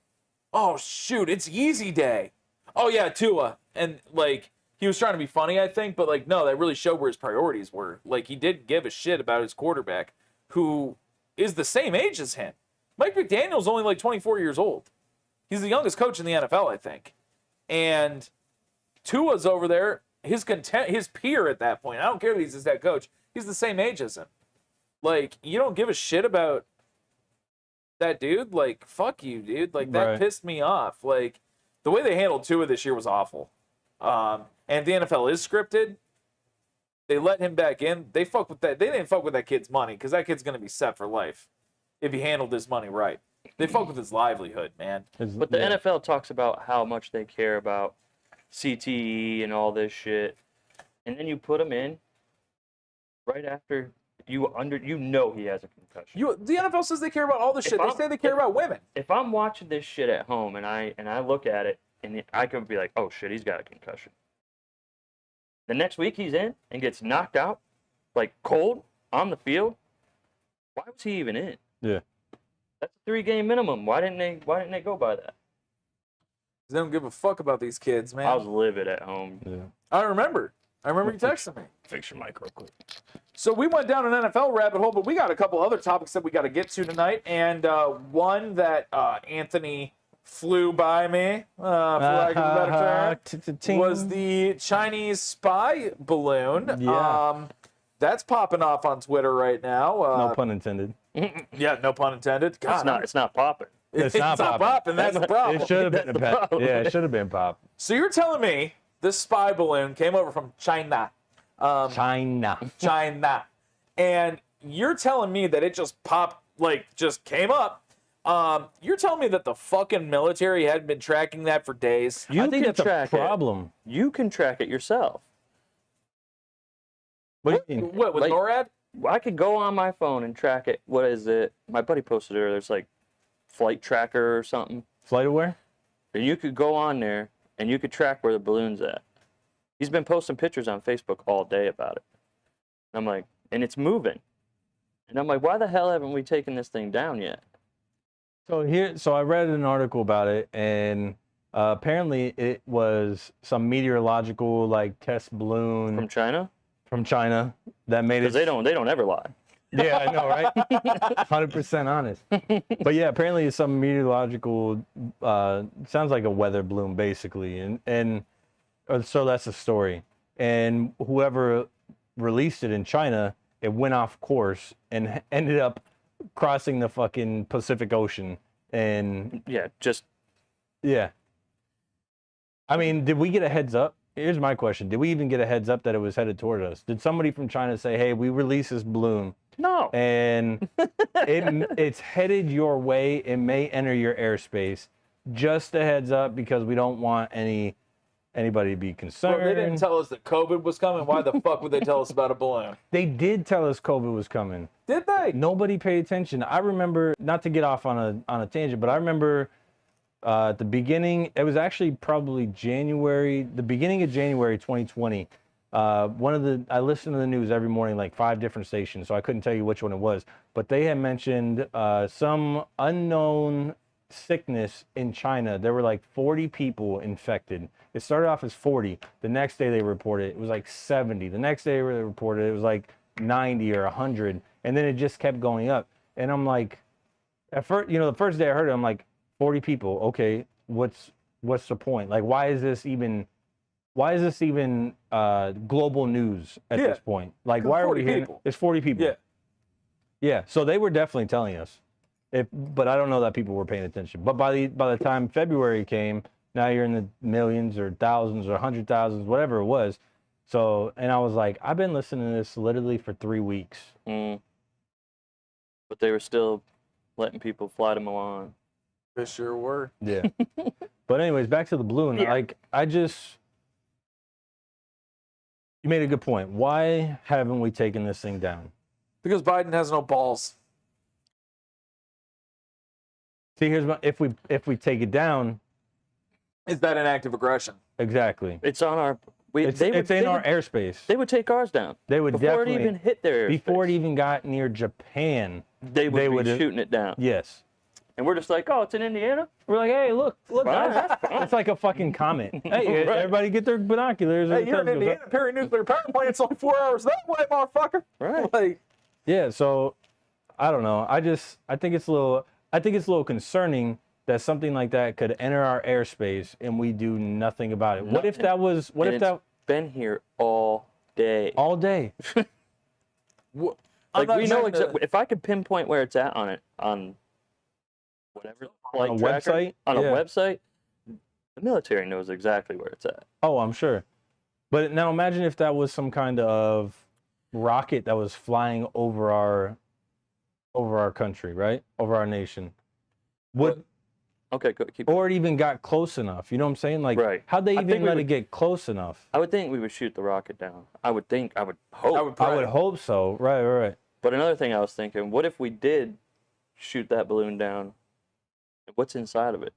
Oh, shoot, it's Yeezy Day. Oh, yeah, Tua. And, like, he was trying to be funny, I think, but, like, no, that really showed where his priorities were. Like, he didn't give a shit about his quarterback, who is the same age as him. Mike McDaniel's only, like, 24 years old. He's the youngest coach in the NFL, I think. And Tua's over there, his peer at that point. I don't care that he's his head coach. He's the same age as him. Like, you don't give a shit about that dude? Like, fuck you, dude. Like, that Right. pissed me off. Like, the way they handled Tua this year was awful. And if the NFL is scripted, they let him back in. They fuck with that. They didn't fuck with that kid's money because that kid's going to be set for life if he handled his money right. They fuck with his livelihood, man. But the NFL talks about how much they care about CTE and all this shit, and then you put him in right after he has a concussion. The NFL says they care about all this shit. They say they care about women. If I'm watching this shit at home and I look at it and I could be like, oh shit, he's got a concussion. The next week he's in and gets knocked out, like cold on the field. Why was he even in? Yeah. That's a 3-game minimum. Why didn't they go by that? They don't give a fuck about these kids, man. I was livid at home. Yeah. I remember you texting me. Fix your mic real quick. So we went down an NFL rabbit hole, but we got a couple other topics that we got to get to tonight. And one that Anthony flew by me, for lack of a better term, was the Chinese spy balloon. Yeah. That's popping off on Twitter right now. No pun intended. Yeah, no pun intended. God, It's not popping. It's not popping. That's the problem. It should have been That's the problem. Yeah, it should have been pop. So you're telling me this spy balloon came over from China, China. and you're telling me that it just popped, like just came up. You're telling me that the fucking military had been tracking that for days. I think that's a problem. You can track it yourself. What do you mean? What with Like- NORAD? I could go on my phone and track it. What is it? My buddy posted it. There's like flight tracker or something. Flight aware? And you could go on there and you could track where the balloon's at. He's been posting pictures on Facebook all day about it. And I'm like, and it's moving. And I'm like, why the hell haven't we taken this thing down yet? So I read an article about it, and apparently it was some meteorological like test balloon From China? from China that made it. Because they don't ever lie. Yeah, I know, right? 100% honest. But yeah, apparently it's some meteorological. Sounds like a weather balloon, basically, and so that's the story. And whoever released it in China, it went off course and ended up crossing the fucking Pacific Ocean. And Yeah, yeah, I mean, did we get a heads up? Here's my question: did we even get a heads up that it was headed toward us? Did somebody from China say, "Hey, we released this balloon"? no. And it's headed your way. It may enter your airspace. Just a heads up, because we don't want anybody to be concerned. Bro, they didn't tell us that COVID was coming. Why the fuck would they tell us about a balloon? They did tell us COVID was coming. Did they? Nobody paid attention. I remember, not to get off on a tangent, but I remember at the beginning, it was actually probably the beginning of January 2020. I listened to the news every morning, like 5 different stations, so I couldn't tell you which one it was. But they had mentioned some unknown sickness in China. There were like 40 people infected. It started off as 40. The next day they reported it was like 70. The next day they reported it was like 90 or 100. And then it just kept going up. And I'm like, at first, the first day I heard it, I'm like, 40 people. Okay, what's the point? Like, why is this even global news at this point? Like, why are we here? It's 40 people. Yeah. Yeah. So they were definitely telling us. But I don't know that people were paying attention. But by the time February came, now you're in the millions or thousands or 100,000s, whatever it was. So, and I was like, I've been listening to this literally for 3 weeks. But they were still letting people fly to Milan. They sure were. Yeah. But anyways, back to the balloon. Yeah. Like, you made a good point. Why haven't we taken this thing down? Because Biden has no balls. See, if we take it down, Is that an act of aggression? exactly. It's on our. It's in our airspace. They would take ours down. They would Before definitely it even hit their airspace. before it even got near Japan. They would be shooting it down. Yes. And we're just like, oh, it's in Indiana? We're like, hey, look, Fine. guys. It's like a fucking comet. Hey, Right. everybody get their binoculars. Hey, you're in Indiana. Perry nuclear power plant's only 4 hours that way, motherfucker. Right. Like, Yeah, so I don't know. I think it's a little concerning that something like that could enter our airspace and we do nothing about it. What if that was It's been here all day. all day? I'm Like, not we know trying to- exactly. If I could pinpoint where it's at on whatever flight a tracker, website? on Yeah. a website, the military knows exactly where it's at. Oh, I'm sure. But now imagine if that was some kind of rocket that was flying over our country, right? Over our nation. Okay, good. Keep. Or it even got close enough. You know what I'm saying? Like, Right. how'd they I even think we let would- it get close enough? I would think we would shoot the rocket down. I would hope. I would I would hope so. Right. But another thing I was thinking, what if we did shoot that balloon down? What's inside of it?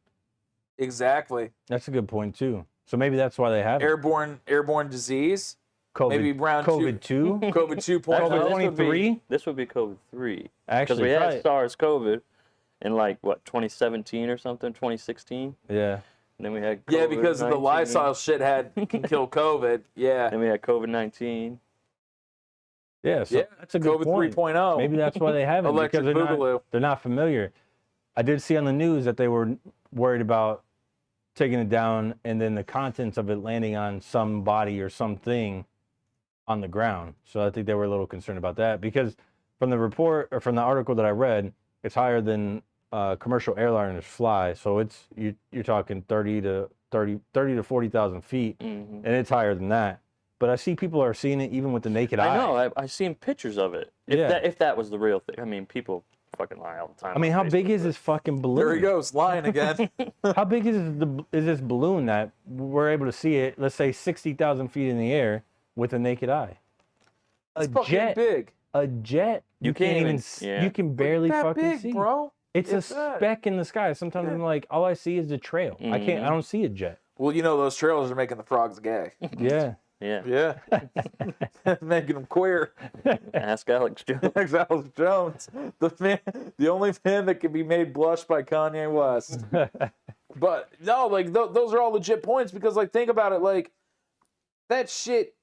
Exactly. That's a good point too. So maybe that's why they have it. Airborne disease. COVID, maybe round COVID 2. COVID 2.0. Actually, this would 23? be- This would be COVID 3. Because Actually, we had probably- SARS-CoV in 2017 or something, 2016. yeah. And then we had Yeah, because of the COVID-19. Lysol shit can kill COVID. Yeah. Then we had COVID-19. Yeah, so that's a good COVID point. 3.0. Maybe that's why they have it, Electric because Boogaloo. they're not familiar. I did see on the news that they were worried about taking it down and then the contents of it landing on somebody or something on the ground. So I think they were a little concerned about that because from the report or from the article that I read, it's higher than commercial airliners fly. So it's you're talking 30 to 40,000 feet, Mm-hmm. and it's higher than that. But I see people are seeing it even with the naked eye. I know. I seen pictures of it. If that was the real thing. I mean, people fucking lie all the time. I mean, on how Facebook, big is this fucking balloon? There he goes, lying again. How big is this balloon that we're able to see it? Let's say 60,000 feet in the air with a naked eye. It's fucking big. A jet. You can't even. Yeah. You can barely that fucking big, see, bro. It's a If that. speck in the sky. Sometimes I'm like, all I see is a trail. I don't see a jet. Well, you know those trailers are making the frogs gay. Yeah. Yeah. Yeah, making them queer. Ask Alex Jones. Alex Jones, the only man that can be made blush by Kanye West. But no, like those are all legit points because, like, think about it, like that shit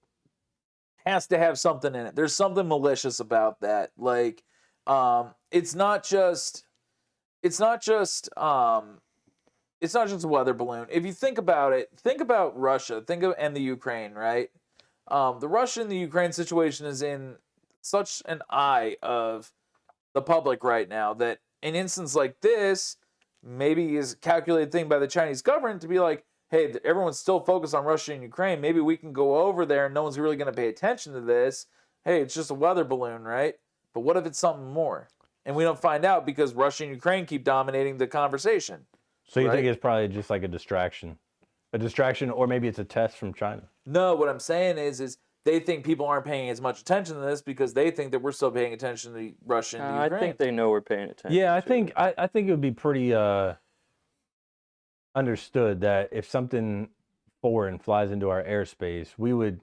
has to have something in it. There's something malicious about that. Like, it's not just a weather balloon. If you think about it, think about Russia, and the Ukraine, right? The Russia and the Ukraine situation is in such an eye of the public right now that an instance like this maybe is a calculated thing by the Chinese government to be like, hey, everyone's still focused on Russia and Ukraine. Maybe we can go over there and no one's really going to pay attention to this. Hey, it's just a weather balloon, right? But what if it's something more? And we don't find out because Russia and Ukraine keep dominating the conversation. So you Right? think it's probably just like a distraction, or maybe it's a test from China. No, what I'm saying is they think people aren't paying as much attention to this because they think that we're still paying attention to Russia and Ukraine. I think they know we're paying attention. Yeah, I to think it. I think it would be pretty understood that if something foreign flies into our airspace, we would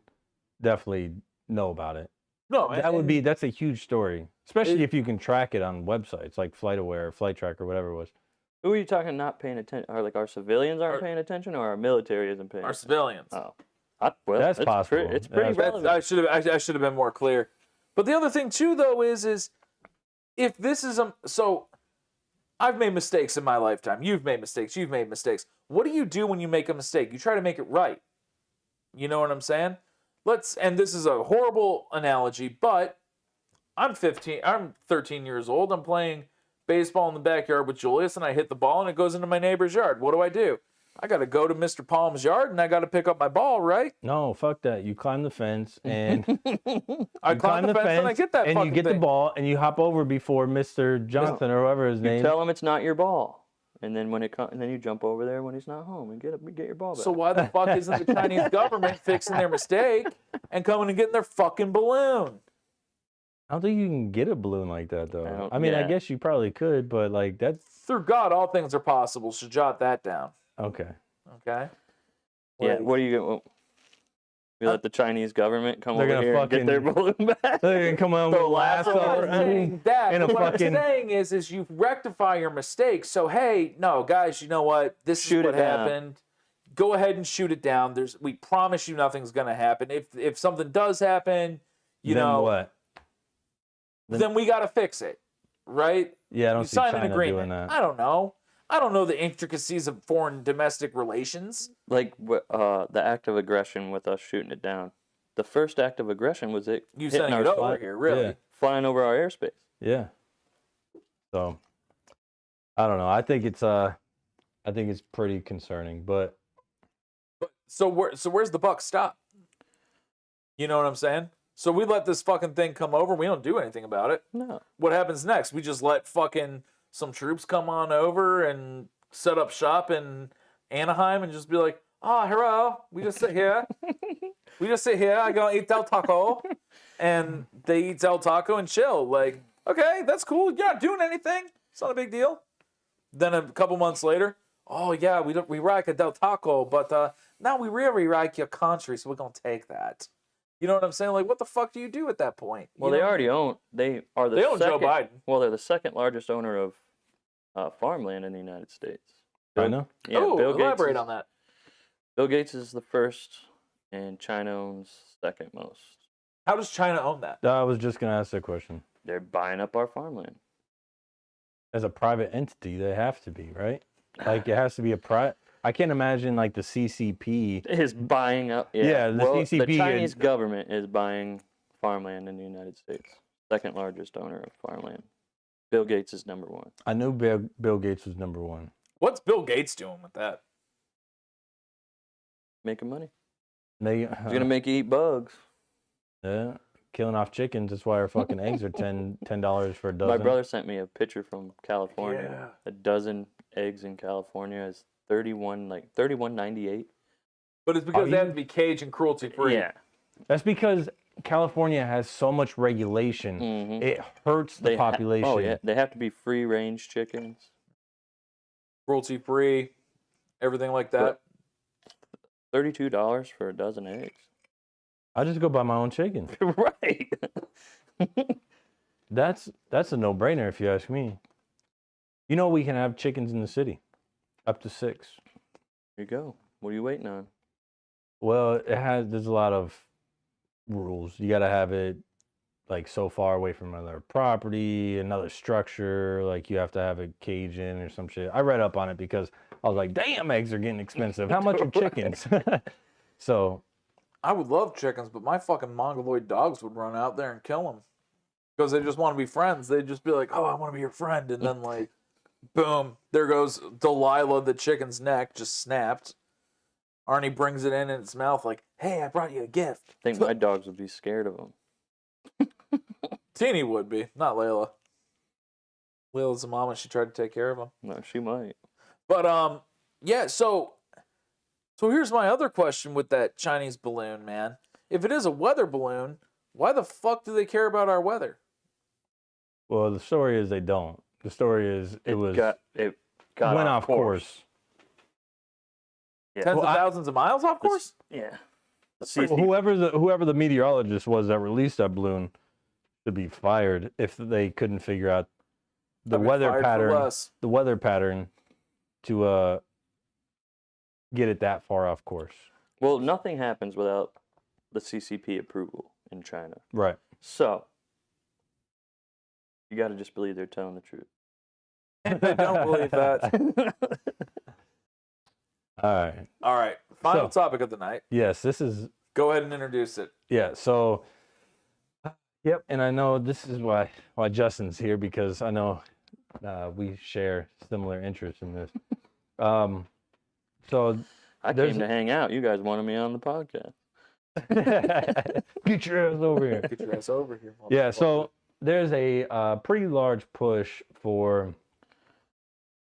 definitely know about it. No, That's a huge story, especially if you can track it on websites like FlightAware, Flight Tracker, whatever it was. Who are you talking not paying attention? Are like our civilians aren't paying attention, or our military isn't paying our attention? civilians. Oh, well, That's possible. It's pretty That's- relevant. I should have been more clear. But the other thing too, though, is if this is so, I've made mistakes in my lifetime. You've made mistakes. You've made mistakes. What do you do when you make a mistake? You try to make it right. You know what I'm saying? And this is a horrible analogy, but I'm 13 years old. I'm playing baseball in the backyard with Julius, and I hit the ball, and it goes into my neighbor's yard. What do? I got to go to Mr. Palm's yard, and I got to pick up my ball, right? No, fuck that. You climb the fence and I climb the fence, and I get that and fucking you get thing. the ball and you hop over before Mr. Johnson or whoever his name. Tell him it's not your ball, and then and then you jump over there when he's not home and get your ball back. So why the fuck isn't the Chinese government fixing their mistake and coming and getting their fucking balloon? I don't think you can get a balloon like that though. I mean, I yeah. guess you probably could, but like that's Through God, all things are possible. So jot that down. okay. Okay. Yeah, Like, what do you? We let the Chinese government come They're over gonna here and get their balloon back. They're gonna come out with a Throw lasso lasso over I'm not saying that. and a But what fucking- I'm saying is you rectify your mistake. So hey, no, guys, you know what? This Shoot is what it down. happened. Go ahead and shoot it down. We promise you nothing's gonna happen. If something does happen, you then know what? then we gotta fix it, right? Yeah, I don't You see sign China an agreement. doing that. I don't know. I don't know the intricacies of foreign domestic relations. Like the act of aggression with us shooting it down. The first act of aggression was it You hitting sending our it over flag- here, really? Yeah. flying over our airspace. Yeah. So I don't know. I think it's pretty concerning, but So where's the buck stop? You know what I'm saying? So we let this fucking thing come over. We don't do anything about it. No. What happens next? We just let fucking some troops come on over and set up shop in Anaheim and just be like, oh, hello. We just sit here. I go eat Del Taco. And they eat Del Taco and chill. Like, okay, that's cool. You're not doing anything. It's not a big deal. Then a couple months later, oh yeah, we like a Del Taco, but now we really like your country, so we're gonna take that. You know what I'm saying? Like, what the fuck do you do at that point? Well, You they know? already own. They are the. They own Joe second, Biden. Well, they're the second largest owner of farmland in the United States. China. Yeah, Oh, Bill Gates. elaborate on that. Bill Gates is the first, and China owns second most. How does China own that? I was just gonna ask that question. They're buying up our farmland. As a private entity, they have to be, right? Like it has to be a private. I can't imagine like the CCP. is buying up. Yeah, the well, CCP the Chinese is- government is buying farmland in the United States. Second largest owner of farmland. Bill Gates is number one. I knew Bill Gates was number one. What's Bill Gates doing with that? Making money. They, He's gonna make you eat bugs. yeah, killing off chickens. That's why our fucking eggs are $10 for a dozen. My brother sent me a picture from California. A dozen eggs in California is $31.98. But it's because Are they have you- to be cage and cruelty free. Yeah. That's because California has so much regulation. Mhm. It hurts the population. Oh yeah, they have to be free range chickens. Cruelty free, everything like that. $32 for a dozen eggs. I just go buy my own chicken. Right. That's a no-brainer if you ask me. You know we can have chickens in the city, up to 6. Here you go. What are you waiting on? Well, there's a lot of rules. You got to have it like so far away from another property, another structure. Like you have to have a cage in or some shit. I read up on it because I was like, damn, eggs are getting expensive. How much are chickens? So I would love chickens, but my fucking mongoloid dogs would run out there and kill them because they just want to be friends. They'd just be like, "Oh, I want to be your friend," and then like, boom, there goes Delilah, the chicken's neck just snapped. Arnie brings it in its mouth like, "Hey, I brought you a gift." I think my dogs would be scared of them. Teeny would be, not Layla. Layla's the mom, and she tried to take care of him. No, she might. But yeah. So here's my other question with that Chinese balloon, man. If it is a weather balloon, why the fuck do they care about our weather? well, the story is they don't. The story is it got went off course. Yeah. Tens Well, of thousands of miles off course? Yeah. Well, whoever the meteorologist was that released that balloon should be fired if they couldn't figure out the I'd be weather fired for pattern. less. The weather pattern to get it that far off course. Well, nothing happens without the CCP approval in China. Right. So, you got to just believe they're telling the truth. I don't believe that. All right. All right. Final So- topic of the night. Yes, this is Go ahead and introduce it. yeah. So, yep. And I know this is why Justin's here because I know we share similar interests in this. So I There's came to hang out. You guys wanted me on the podcast. get your ass over here. Get your ass over here. Yeah, motherfucker. so there's a pretty large push for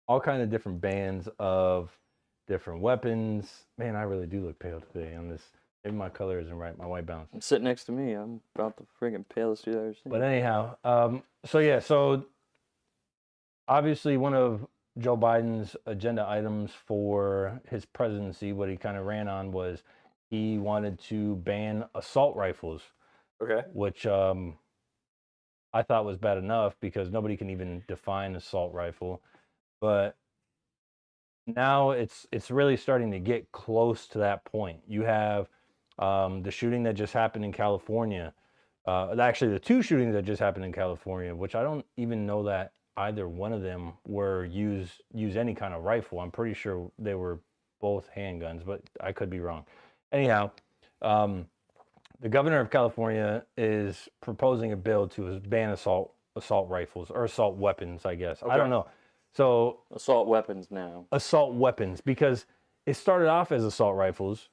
all kind of different bans of different weapons. Man, I really do look pale today on this. Maybe my color isn't right, my white balance. Sit next to me. I'm about the friggin' palest dude I've ever seen. But anyhow, so obviously one of Joe Biden's agenda items for his presidency, what he kind of ran on was he wanted to ban assault rifles, Okay. which I thought was bad enough because nobody can even define assault rifle. But now it's really starting to get close to that point. You have the shooting that just happened in California. Actually, the 2 shootings that just happened in California, which I don't even know that either one of them were use any kind of rifle. I'm pretty sure they were both handguns, but I could be wrong. Anyhow, the governor of California is proposing a bill to ban assault rifles or assault weapons, I guess. I Okay. don't know. So Assault weapons now. assault weapons, because it started off as assault rifles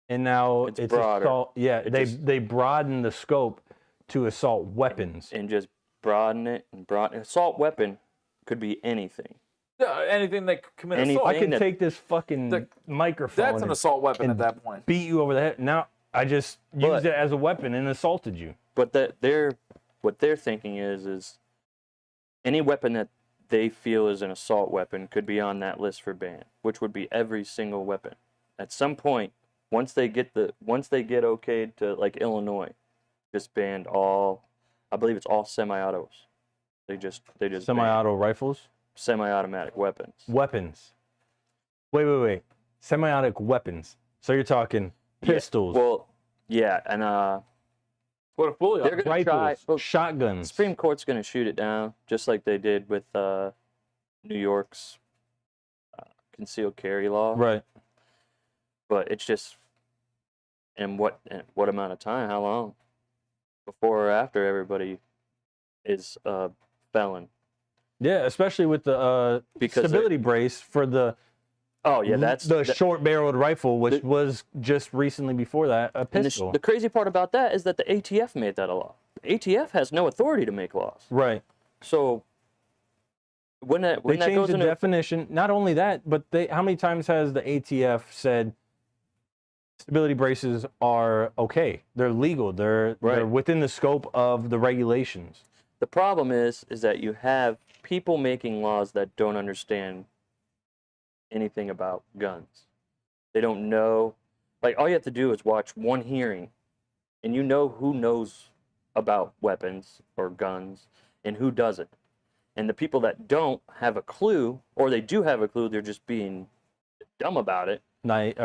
and now It's it's broader. assault. Yeah, It they just- they broaden the scope to assault weapons. And just broaden it and broaden. Assault weapon could be anything. Anything that could commit Anything- assault. I could that- take this fucking The- microphone That's an and assault weapon at and- that point. beat you over the head. Now I just But- used it as a weapon and assaulted you. But what they're thinking is any weapon that they feel is an assault weapon could be on that list for ban, which would be every single weapon. At some point, once they get okayed to, like, Illinois, just banned all, I believe it's all semi-autos. They just banned Semi-auto rifles, semi-automatic weapons. weapons. Wait. Semi-automatic weapons. So you're talking pistols, Well, yeah, and What a fully They're gonna rifles, try- well, shotguns. Supreme Court's going to shoot it down, just like they did with New York's concealed carry law. Right. But it's just, and what amount of time? How long before or after everybody is a felon? Yeah, especially with the Because stability brace for the that's the short-barreled rifle, which was just recently before that a and pistol. the crazy part about that is that the ATF made that a law. The ATF has no authority to make laws. Right. So when They that changed goes the into definition. Not only that, but how many times has the ATF said stability braces are okay? They're legal. They're within the scope of the regulations. the problem is that you have people making laws that don't understand anything about guns. They don't know. Like, all you have to do is watch one hearing, and you know who knows about weapons or guns and who doesn't. And the people that don't have a clue, or they do have a clue, they're just being dumb about it. Not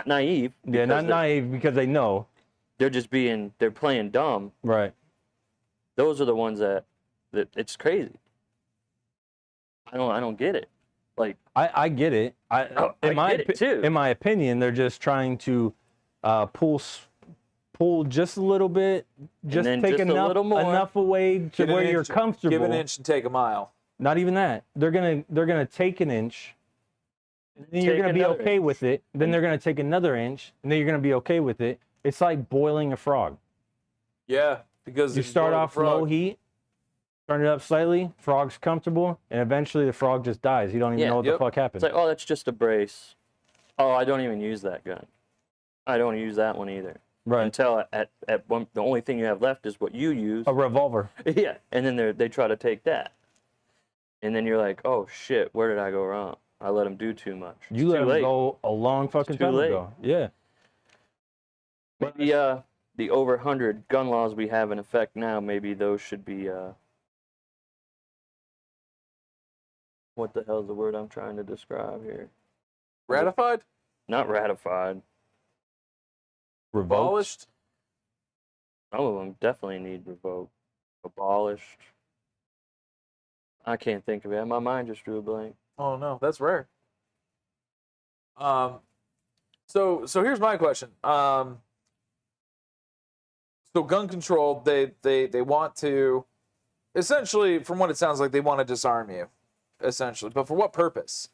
naive. Yeah, not naive because they know. They're playing dumb. Right. Those are the ones that it's crazy. I don't get it. Like, I get it. I get it too. In my opinion, they're just trying to pull just a little bit, just take just enough away to where you're comfortable. Give an inch and take a mile. Not even that. They're gonna take an inch, and then you're gonna be okay with it. Then they're gonna take another inch, and then you're gonna be okay with it. It's like boiling a frog. Yeah, because You start off low heat, turn it up slightly, frog's comfortable, and eventually the frog just dies. You don't even know what the fuck happened. It's like, oh, that's just a brace. Oh, I don't even use that gun. I don't use that one either. Right. Until the only thing you have left is what you use. A revolver. Yeah, and then they try to take that. And then you're like, oh shit, where did I go wrong? I let them do too much. You let them go a long fucking time ago. Yeah. Maybe the over 100 gun laws we have in effect now, maybe those should be what the hell is the word I'm trying to describe here? Ratified? Not ratified. Abolished? Some of them definitely need revoked. Abolished. I can't think of it. My mind just drew a blank. Oh no, that's rare. So here's my question. So gun control, they want to, essentially, from what it sounds like, they want to disarm you, essentially. But for what purpose?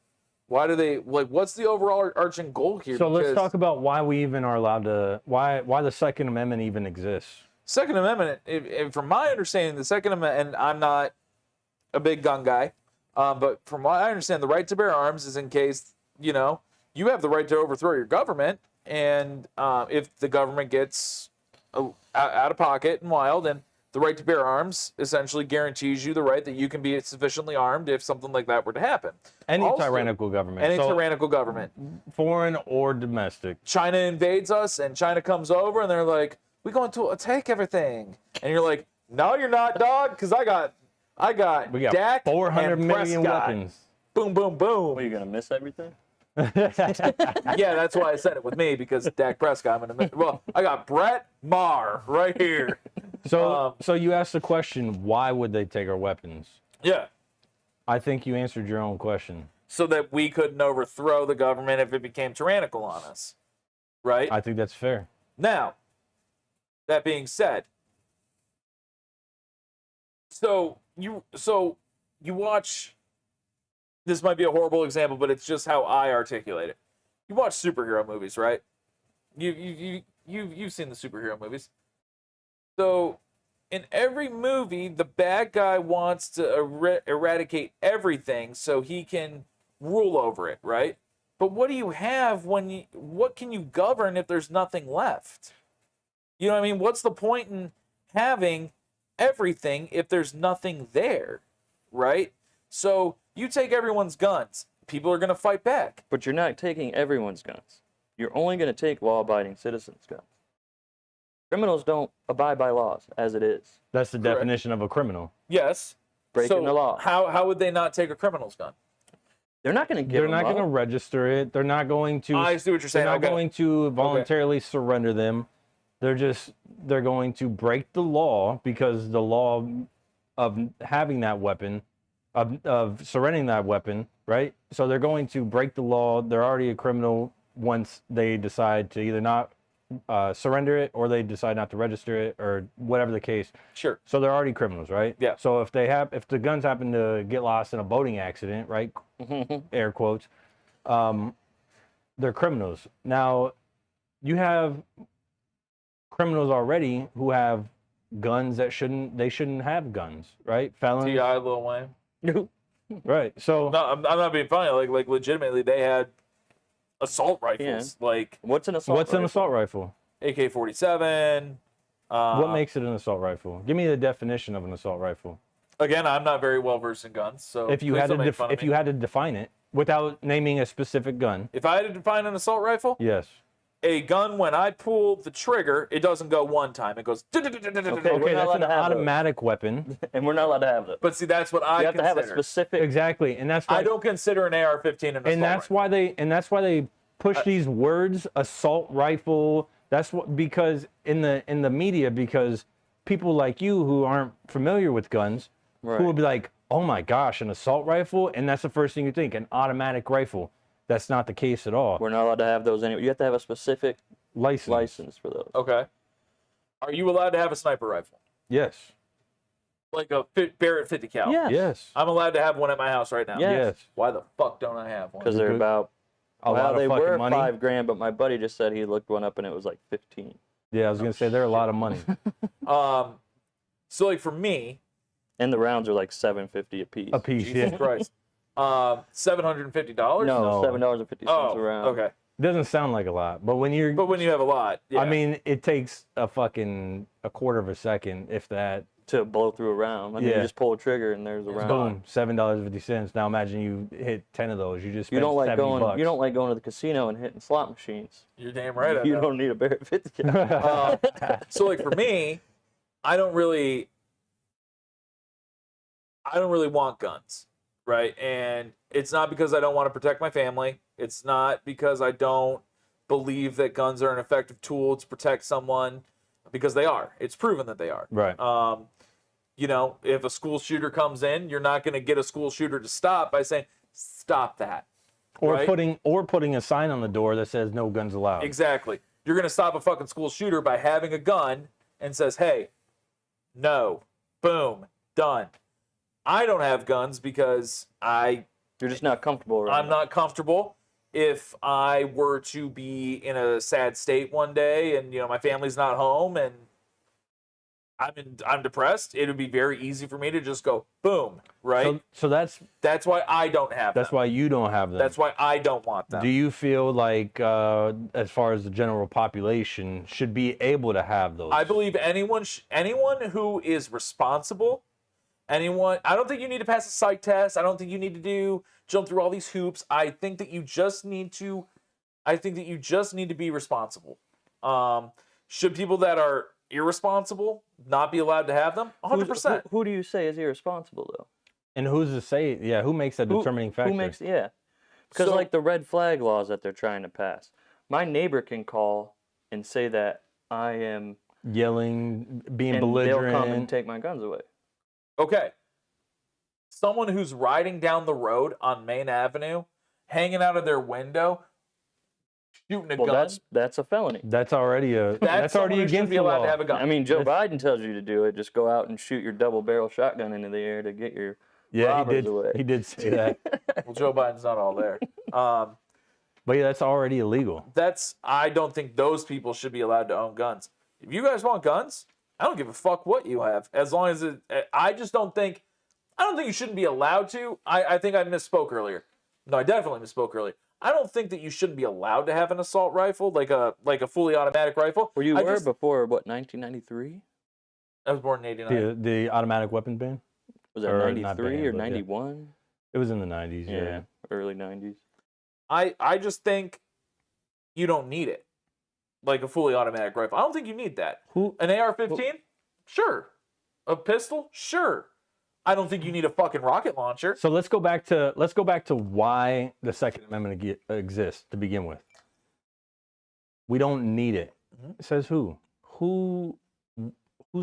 Why do they, like, what's the overall arching goal here? So let's talk about why we even are allowed to, why the Second Amendment even exists. Second Amendment, from my understanding, the Second Amendment, and I'm not a big gun guy, but from what I understand, the right to bear arms is in case, you have the right to overthrow your government, and if the government gets out of pocket and wild, and the right to bear arms essentially guarantees you the right that you can be sufficiently armed if something like that were to happen. Tyrannical government. Tyrannical government. Foreign or domestic. China invades us, and China comes over, and they're like, we're going to take everything. And you're like, no, you're not, dog, because I got we got Dak 400 million Prescott. weapons. Boom, boom, boom. What, are you going to miss everything? Yeah, that's why I said it with me, because Dak Prescott, I got Brett Maher right here. So you asked the question, why would they take our weapons? Yeah. I think you answered your own question. So that we couldn't overthrow the government if it became tyrannical on us. Right? I think that's fair. Now, that being said, so you watch, this might be a horrible example, but it's just how I articulate it. You watch superhero movies, right? You've seen the superhero movies. So in every movie, the bad guy wants to eradicate everything so he can rule over it, right? But what do you have what can you govern if there's nothing left? You know what I mean? What's the point in having everything if there's nothing there, right? So you take everyone's guns. People are going to fight back. But you're not taking everyone's guns. You're only going to take law-abiding citizens' guns. Criminals don't abide by laws as it is. That's the definition of a criminal. Yes. Breaking the law. How would they not take a criminal's gun? They're not going to give They're not going to register it. They're not going to. I see what you're saying. They're not going to voluntarily surrender them. They're going to break the law because the law of having that weapon, of surrendering that weapon, right? So they're going to break the law. They're already a criminal once they decide to either not surrender it or they decide not to register it or whatever the case. Sure. So they're already criminals, right? Yeah. So if the guns happen to get lost in a boating accident, right? Air quotes, they're criminals. Now, you have criminals already who have guns that shouldn't have guns, right? Felons. T.I. Lil Wayne. Right. So No, I'm not being funny. Like legitimately, they had assault rifles. Like What's an assault? what's an assault rifle? AK-47. What makes it an assault rifle? Give me the definition of an assault rifle. Again, I'm not very well versed in guns, so If you please had don't to make fun of me. had to define it without naming a specific gun. If I had to define an assault rifle, Yes. a gun, when I pull the trigger, it doesn't go one time. It goes. Okay, Okay, we're not that's allowed an to have automatic weapon. and we're not allowed to have them. But see, that's what I You have to consider. have a specific. Exactly, and that's why I don't consider an AR-15 an assault and that's rifle. why they push these words assault rifle. That's what, because in the media, because people like you who aren't familiar with guns, Right. who will be like, oh my gosh, an assault rifle, and that's the first thing you think, an automatic rifle. That's not the case at all. We're not allowed to have those anyway. You have to have a specific License. for those. Okay. Are you allowed to have a sniper rifle, Yes. like a Barrett 50 cal? Yes. Yes. I'm allowed to have one at my house right now. Yeah. Yes. Why the fuck don't I have one? Because they're Good. about. A well, lot of they fucking were money. $5,000, but my buddy just said he looked one up and it was like 15. Yeah, I was gonna say they're a lot of money. So like for me, And the rounds are like $7.50 a piece. A piece. Jesus Yeah. Christ, $750. No, Oh, $7.50 a round. okay. Doesn't sound like a lot, but when you're, But when you have a lot, yeah. I mean, it takes a quarter of a second, if that. To blow through a round. I mean, Yeah. you just pull a trigger and there's a round. Boom, $7.50. Now imagine you hit 10 of those. You just You spent don't like $70. going. You don't like going to the casino and hitting slot machines. you're damn right. I You know. don't need a Barrett 50. So like for me, I don't really want guns, right? And it's not because I don't want to protect my family. It's not because I don't believe that guns are an effective tool to protect someone, because they are. It's proven that they are. Right. You know, if a school shooter comes in, you're not going to get a school shooter to stop by saying, "Stop that." Or right? putting a sign on the door that says no guns allowed. Exactly. You're going to stop a fucking school shooter by having a gun and says, "Hey, no." Boom. Done. I don't have guns because You're just not comfortable around. I'm not comfortable. If I were to be in a sad state one day and my family's not home and I'm depressed, it would be very easy for me to just go boom, right? So That's why I don't have that's them. why you don't have them. That's why I don't want them. Do you feel like, as far as the general population, should be able to have those? I believe anyone who is responsible, I don't think you need to pass a psych test. I don't think you need to jump through all these hoops. I think that you just need to be responsible. Should people that are irresponsible not be allowed to have them? 100%. Who do you say is irresponsible though? And who's to say? Yeah, who makes that determining factor? Who makes? Yeah, because So- like the red flag laws that they're trying to pass. My neighbor can call and say that I am, Yelling, being and they'll come and belligerent. take my guns away. Okay. Someone who's riding down the road on Main Avenue, hanging out of their window, shooting a Well, gun. that's a felony. That's already that's someone already who should against be the allowed law. to have a gun. I mean, Joe Biden tells you to do it. Just go out and shoot your double barrel shotgun into the air to get your Yeah, robbers away. he did say that. Well, Joe Biden's not all there. But yeah, that's already illegal. I don't think those people should be allowed to own guns. If you guys want guns, I don't give a fuck what you have. As long as I don't think you shouldn't be allowed to. I think I misspoke earlier. No, I definitely misspoke earlier. I don't think that you shouldn't be allowed to have an assault rifle, like a fully automatic rifle. Were you before what 1993? I was born in '89. The automatic weapon ban? Was that Or not 93 banned, or but yeah. 91? It was in the 90s, Yeah, yeah. early 90s. I just think you don't need it, like a fully automatic rifle. I don't think you need that. An AR-15? Sure. A pistol? Sure. I don't think you need a fucking rocket launcher. So let's go back to why the Second Amendment exists to begin with. We don't need it. Mhm. Says who? Who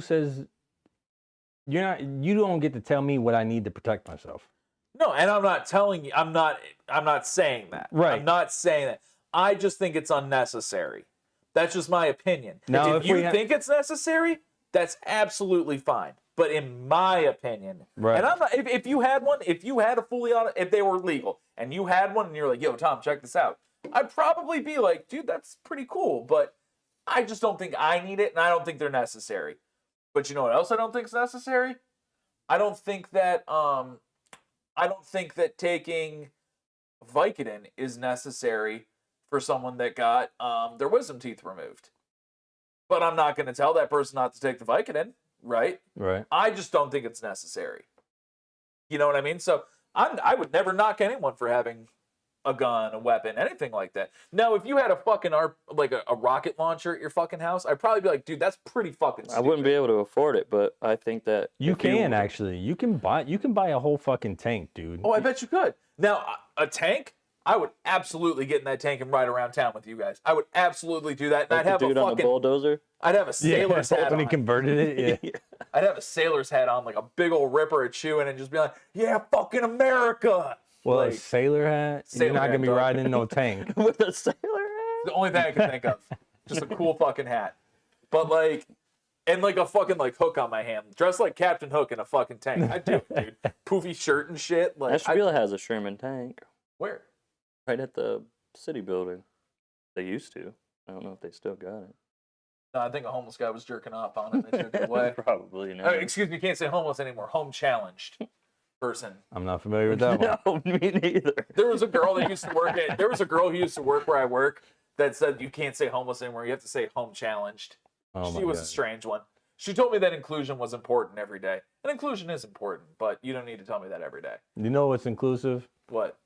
says you don't get to tell me what I need to protect myself? No, and I'm not telling you. I'm not saying that. Right. I'm not saying that. I just think it's unnecessary. That's just my opinion. Now, if you think it's necessary, that's absolutely fine. But in my opinion, Right. and I'm not, if you had one, if you had a fully auto, if they were legal, and you had one, and you're like, yo, Tom, check this out, I'd probably be like, dude, that's pretty cool. But I just don't think I need it, and I don't think they're necessary. But you know what else I don't think is necessary? I don't think that taking Vicodin is necessary for someone that got their wisdom teeth removed. But I'm not going to tell that person not to take the Vicodin, right? Right. I just don't think it's necessary. You know what I mean? So I would never knock anyone for having a gun, a weapon, anything like that. Now, if you had a fucking a rocket launcher at your fucking house, I'd probably be like, dude, that's pretty fucking stupid. I wouldn't be able to afford it, but I think that You can actually. You can buy a whole fucking tank, dude. Oh, I bet you could. Now, a tank, I would absolutely get in that tank and ride around town with you guys. I would absolutely do that. And I'd have a fucking on the bulldozer. I'd have a sailor's hat when on. he converted it. Yeah. I'd have a sailor's hat on, like a big old ripper at chewing, and just be like, "Yeah, fucking America." Well, like, a sailor hat. You're not gonna be riding no tank with a sailor hat. The only thing I can think of, just a cool fucking hat, but like, and like a fucking like hook on my hand, dressed like Captain Hook in a fucking tank. I do, dude. Poofy shirt and shit. Like, Asheville has a Sherman tank. Where? Right at the city building. They used to. I don't know if they still got it. No, I think a homeless guy was jerking off on it. They took it away. Probably. No. Excuse me, you can't say homeless anymore. Home challenged person. I'm not familiar with that one. No, me neither. There was a girl that used to work at. There was a girl who used to work where I work that said you can't say homeless anymore. You have to say home challenged. Oh She was a strange one. She told me that inclusion was important every day, and inclusion is important, but you don't need to tell me that every day. You know what's inclusive? What?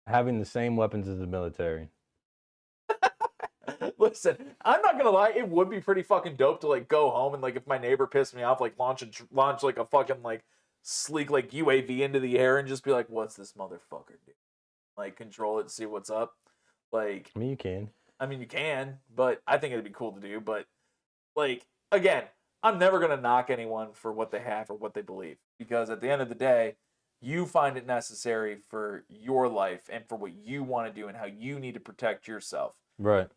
Having the same weapons as the military. Listen, I'm not gonna lie. It would be pretty fucking dope to like go home and like if my neighbor pissed me off, like launch like a fucking like sleek like UAV into the air and just be like, "What's this motherfucker do?" Like control it, see what's up. Like, I mean, you can. I mean, you can, but I think it'd be cool to do. But like again, I'm never gonna knock anyone for what they have or what they believe because at the end of the day, you find it necessary for your life and for what you want to do and how you need to protect yourself. Right.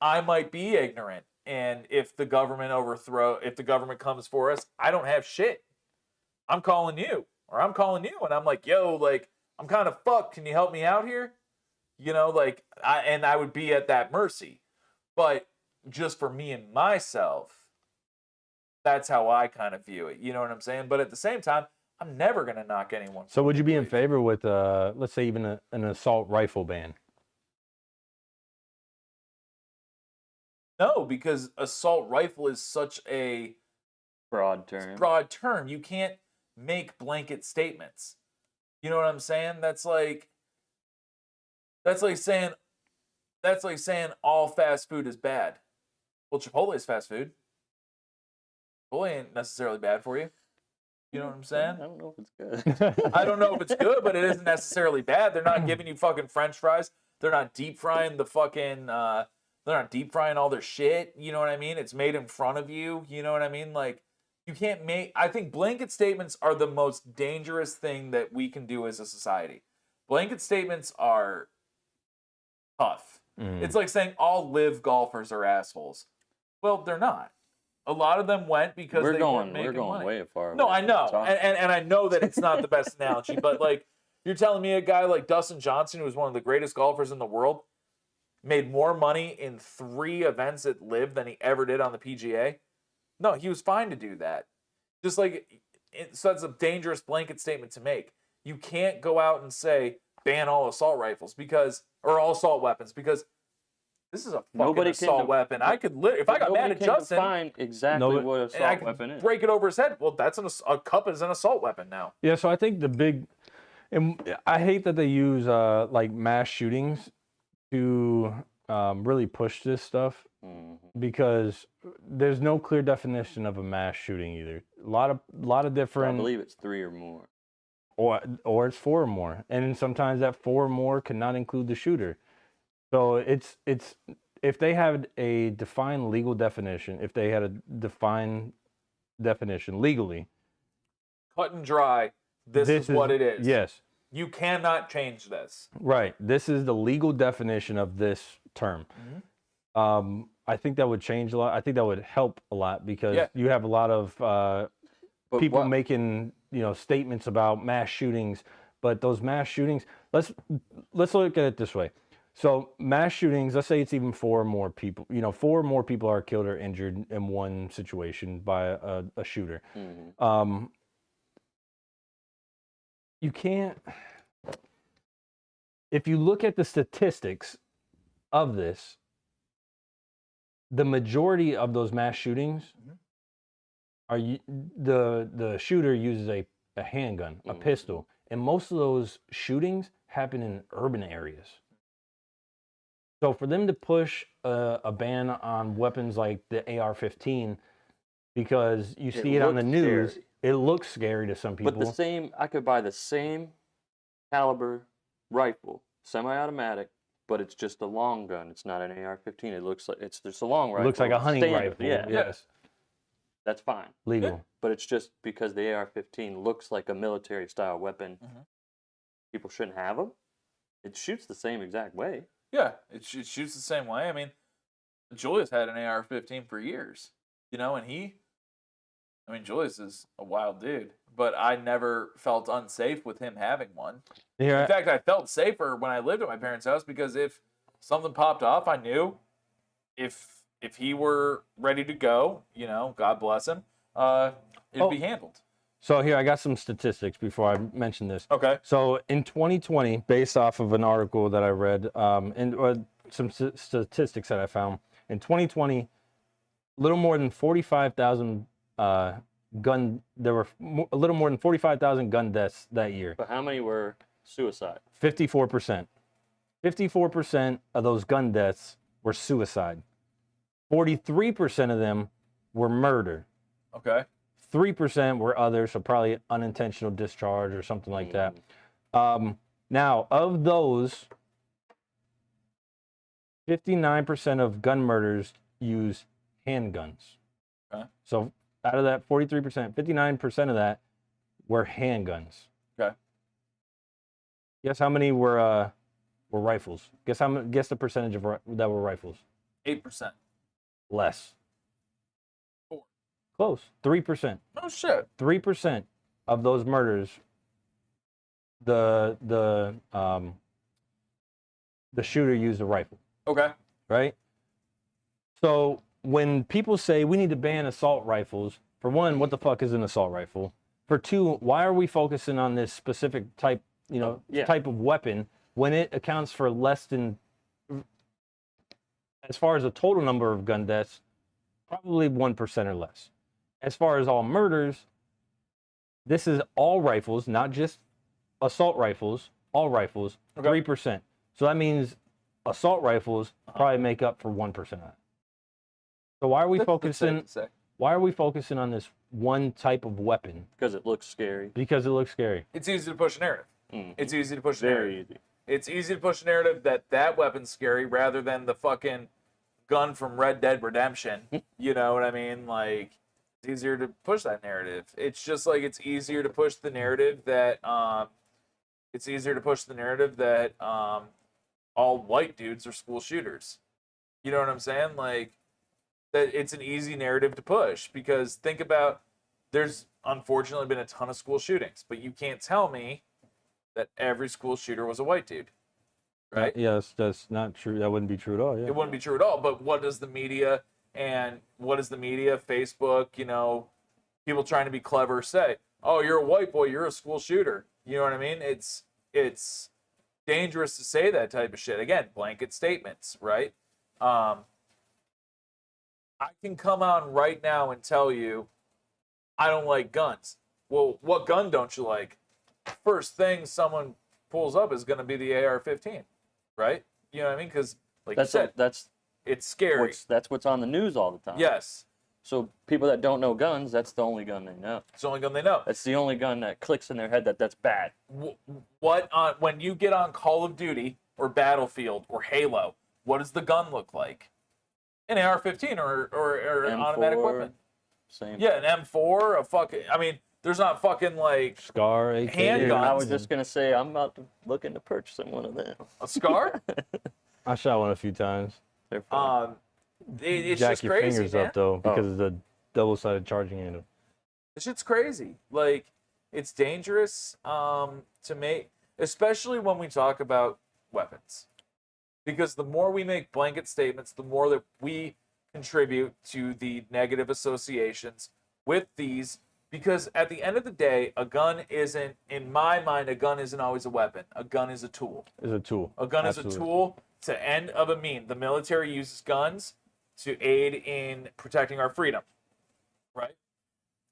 I might be ignorant, and if the government comes for us, I don't have shit. I'm calling you, or I'm calling you, and I'm like, yo, like, I'm kind of fucked. Can you help me out here? You know, like, I would be at that mercy. But just for me and myself, that's how I kind of view it. You know what I'm saying? But at the same time, I'm never going to knock anyone. So would you be in favor with, let's say, even an assault rifle ban? No, because assault rifle is such a broad term. You can't make blanket statements. You know what I'm saying? That's like saying all fast food is bad. Well, Chipotle is fast food. Chipotle ain't necessarily bad for you. You know what I'm saying? I don't know if it's good. I don't know if it's good, but it isn't necessarily bad. They're not giving you fucking French fries. They're not deep frying the fucking. They're not deep frying all their shit. You know what I mean? It's made in front of you. You know what I mean? Like, you can't make. I think blanket statements are the most dangerous thing that we can do as a society. Blanket statements are tough. It's like saying all live golfers are assholes. Well, they're not. A lot of them went because we're going money. Way far. No, I know, and I know that it's not the best analogy, but like you're telling me a guy like Dustin Johnson, who was one of the greatest golfers in the world, made more money in 3 events at LIV than he ever did on the PGA. No, he was fine to do that. Just like so, that's a dangerous blanket statement to make. You can't go out and say ban all assault rifles or all assault weapons because. This is a fucking assault weapon. I could if I got mad at Justin, define exactly what an assault weapon is. Break it over his head. Well, that's a cup is an assault weapon now. Yeah, so I think and I hate that they use like mass shootings to really push this stuff because there's no clear definition of a mass shooting either. A lot of different. I believe it's 3 or more. Or it's 4 or more, and then sometimes that 4 or more cannot include the shooter. So it's if they had a defined legal definition, if they had a defined definition legally, cut and dry, this is what it is. Yes. You cannot change this. Right. This is the legal definition of this term. I think that would change a lot. I think that would help a lot because you have a lot of people making, statements about mass shootings, but those mass shootings, let's look at it this way. So mass shootings, let's say it's even 4 or more people, 4 or more people are killed or injured in one situation by a shooter. You can't, if you look at the statistics of this, the majority of those mass shootings are the shooter uses a handgun, a pistol, and most of those shootings happen in urban areas. So for them to push a ban on weapons like the AR-15, because you see it on the news, scary. It looks scary to some people. But I could buy the same caliber rifle, semi-automatic, but it's just a long gun. It's not an AR-15. It looks like it's just a long rifle. It looks like a hunting rifle. Yeah. Yes. That's fine. Legal. But it's just because the AR-15 looks like a military-style weapon, people shouldn't have them. It shoots the same exact way. Yeah, it shoots the same way. I mean, Julius had an AR-15 for years, and Julius is a wild dude, but I never felt unsafe with him having one. Yeah. In fact, I felt safer when I lived at my parents' house because if something popped off, I knew if he were ready to go, God bless him, it'd be handled. So here, I got some statistics before I mention this. Okay. So in 2020, based off of an article that I read, and some statistics that I found, in 2020, a little more than 45,000 there were a little more than 45,000 gun deaths that year. But how many were suicide? 54%. 54% of those gun deaths were suicide. 43% of them were murder. Okay. 3% were others, so probably unintentional discharge or something like that. Now, of those, 59% of gun murders use handguns. Okay. So out of that 43%, 59% of that were handguns. Okay. Guess how many were rifles? Guess the percentage that were rifles? 8%. Less. 4. Close. 3%. Oh shit. 3% of those murders, the shooter used a rifle. Okay. Right? So when people say we need to ban assault rifles, for one, what the fuck is an assault rifle? For two, why are we focusing on this specific type, type of weapon when it accounts for less than, as far as the total number of gun deaths, probably 1% or less. As far as all murders, this is all rifles, not just assault rifles, all rifles, 3%. So that means assault rifles probably make up for 1% of that. So why are we focusing? Why are we focusing on this one type of weapon? Because it looks scary. Because it looks scary. It's easy to push a narrative. It's easy to push a narrative. Very easy. It's easy to push a narrative that weapon's scary rather than the fucking gun from Red Dead Redemption. You know what I mean? Like, it's easier to push that narrative. It's just like it's easier to push the narrative that all white dudes are school shooters. You know what I'm saying? Like, that it's an easy narrative to push because think about, there's unfortunately been a ton of school shootings, but you can't tell me that every school shooter was a white dude, right? Yes, that's not true. That wouldn't be true at all. Yeah. It wouldn't be true at all. But what does the media, Facebook, people trying to be clever say? Oh, you're a white boy, you're a school shooter. You know what I mean? It's dangerous to say that type of shit. Again, blanket statements, right? I can come on right now and tell you I don't like guns. Well, what gun don't you like? First thing someone pulls up is going to be the AR-15, right? You know what I mean? Because, like you said, it's scary. That's what's on the news all the time. Yes. So people that don't know guns, that's the only gun they know. It's the only gun they know. That's the only gun that clicks in their head that's bad. When you get on Call of Duty or Battlefield or Halo, what does the gun look like? An AR-15 or an automatic weapon. Same. Yeah, an M4, There's not fucking like Scar, AK. Handguns. I was just gonna say I'm about to look into purchasing one of them. a Scar. I shot one a few times. They're fun. It's Jack just your crazy, fingers man. up though because of the double-sided charging handle. This shit's crazy. Like, it's dangerous to make, especially when we talk about weapons. Because the more we make blanket statements, the more that we contribute to the negative associations with these. Because at the end of the day, a gun isn't, in my mind, a gun isn't always a weapon. A gun is a tool. It's a tool. A gun Absolutely. is a tool to end of a mean. The military uses guns to aid in protecting our freedom, right?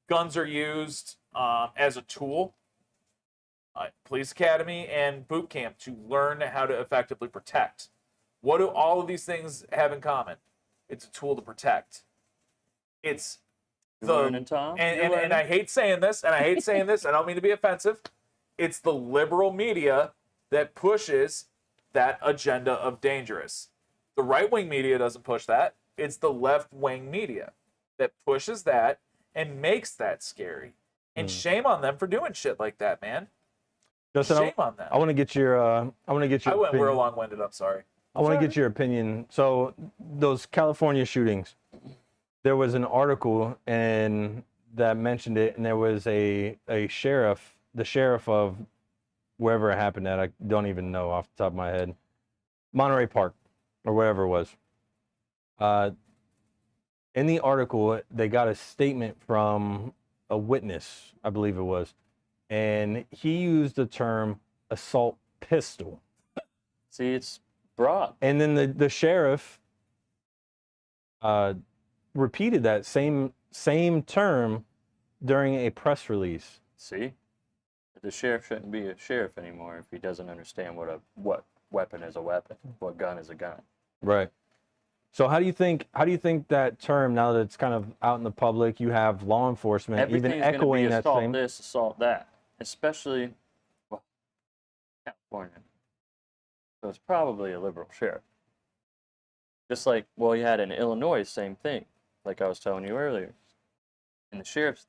Guns are used as a tool, police academy and boot camp, to learn how to effectively protect. What do all of these things have in common? It's a tool to protect. It's Learning, Tom. and I hate saying this, and I hate saying this. I don't mean to be offensive. It's the liberal media that pushes that agenda of dangerous. The right-wing media doesn't push that. It's the left-wing media that pushes that and makes that scary. And shame on them for doing shit like that, man. Justin, Shame on them. I want to get your. I want to get your. I went opinion. real long-winded. I'm sorry. I want to get your opinion. So those California shootings, there was an article and that mentioned it, and there was a sheriff, the sheriff of wherever it happened at. I don't even know off the top of my head. Monterey Park, or wherever it was. In the article, they got a statement from a witness, I believe it was, and he used the term assault pistol. See, it's broad. And then the sheriff repeated that same term during a press release. See, the sheriff shouldn't be a sheriff anymore if he doesn't understand what weapon is a weapon, what gun is a gun. Right. So how do you think that term, now that it's kind of out in the public, you have law enforcement Everything's even echoing gonna be that assault same? this, assault that, especially California. So it's probably a liberal sheriff. Just like, well, you had in Illinois, same thing, like I was telling you earlier. And the sheriffs,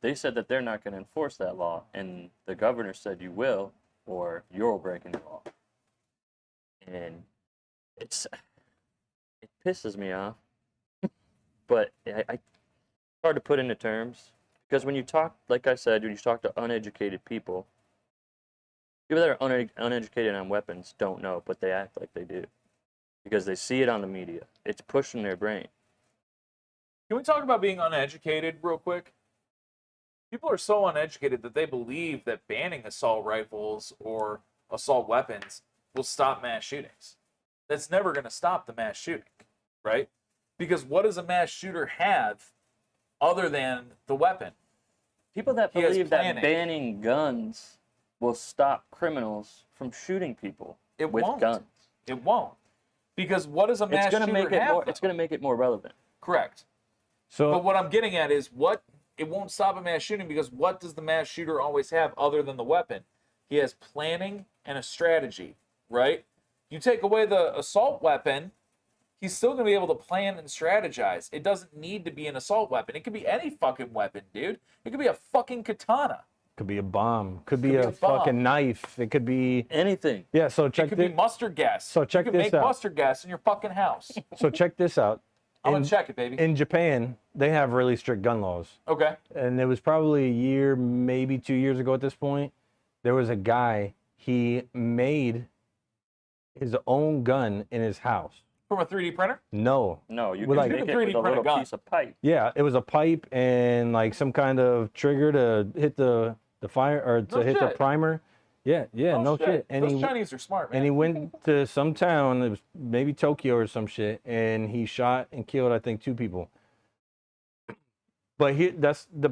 they said that they're not going to enforce that law, and the governor said you will, or you're breaking the law. And it pisses me off, but it's hard to put into terms, because when you talk, like I said, when you talk to uneducated people that are uneducated on weapons don't know, but they act like they do, because they see it on the media. It's pushing their brain. Can we talk about being uneducated real quick? People are so uneducated that they believe that banning assault rifles or assault weapons will stop mass shootings. That's never going to stop the mass shooting, right? Because what does a mass shooter have other than the weapon? People that He has believe that planning. banning guns will stop criminals from shooting people It with won't. guns. It won't. Because what does a mass It's going to shooter make it have? more. It's going to make it more relevant. Correct. So But what I'm getting at is it won't stop a mass shooting, because what does the mass shooter always have other than the weapon? He has planning and a strategy, right? You take away the assault weapon, he's still going to be able to plan and strategize. It doesn't need to be an assault weapon. It could be any fucking weapon, dude. It could be a fucking katana. could be a bomb, could be a be a bomb. fucking knife. It could be Anything. yeah. So It check could be this. mustard gas. So check you can this make out. mustard gas in your fucking house. So check this out. I'm going In- to check it, baby. In Japan, they have really strict gun laws. Okay. And it was probably a year, maybe 2 years ago at this point. There was a guy, he made his own gun in his house. From a 3D printer? No. No, you Well, can like- make You can it 3D with a print a little gun. piece of pipe. Yeah, it was a pipe and like some kind of trigger to hit the fire or to No hit the shit. primer. Yeah, no shit. And Those he Chinese are smart, man. and he went to some town, it was maybe Tokyo or some shit, and he shot and killed I think 2 people. But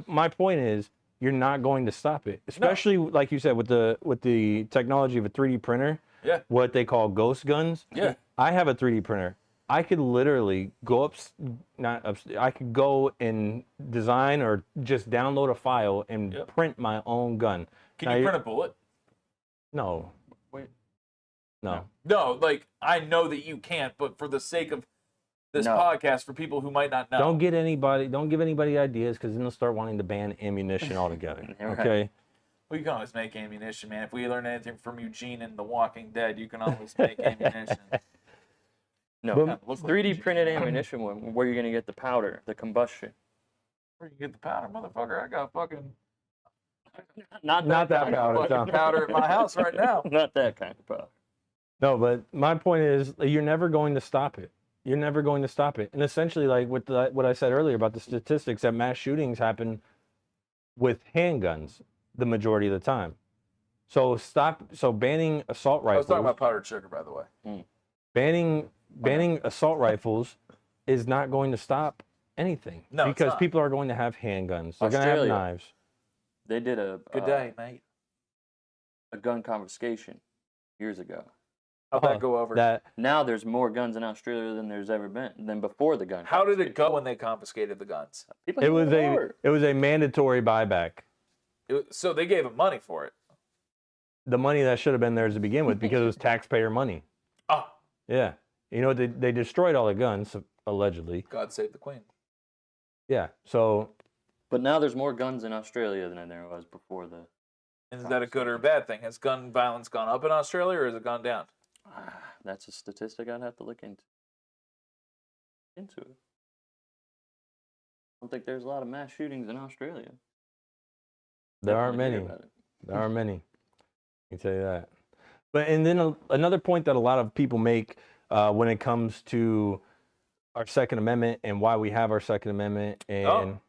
my point is you're not going to stop it. Especially like you said with the technology of a 3D printer. Yeah. What they call ghost guns. Yeah. I have a 3D printer. I could literally go I could go and design or just download a file and Yep. print my own gun. Can Now you you- print a bullet? No. Wait. No. No, like, I know that you can't, but for the sake of this No. podcast for people who might not know. Don't give anybody ideas, because then they'll start wanting to ban ammunition altogether. Right. Okay. Well, you can always make ammunition, man. If we learn anything from Eugene and The Walking Dead, you can always make ammunition. No, But- Looks like 3D Eugene. printed ammunition. Where you're gonna get the powder, the combustion. Where you get the powder, motherfucker? I got fucking Not Not that kind of powder, fucking Tom. powder at my house right now. Not that kind of powder. No, but my point is, you're never going to stop it. You're never going to stop it. And essentially, like with what I said earlier about the statistics, that mass shootings happen with handguns the majority of the time. So banning assault I was rifles. talking about powdered sugar, by the way. Banning assault rifles is not going to stop anything. No, it's because not. people are going to have handguns. They're going to have Australia. knives. They did a Good day, mate. a gun confiscation years ago. How'd that go over? That Now there's more guns in Australia than there's ever been than before the gun. How did it go when they confiscated the guns? People it hit was the a floor. it was a mandatory buyback. So they gave him money for it. The money that should have been theirs to begin with, because it was taxpayer money. Oh, Yeah. You know, they destroyed all the guns, allegedly. God save the Queen. Yeah. So But now there's more guns in Australia than there was before the. Is that a good or a bad thing? Has gun violence gone up in Australia or has it gone down? That's a statistic I'd have to look into. I don't think there's a lot of mass shootings in Australia. there aren't Definitely hear many. about it. There aren't many. I can tell you that. But and then another point that a lot of people make when it comes to our Second Amendment and why we have our Second Amendment and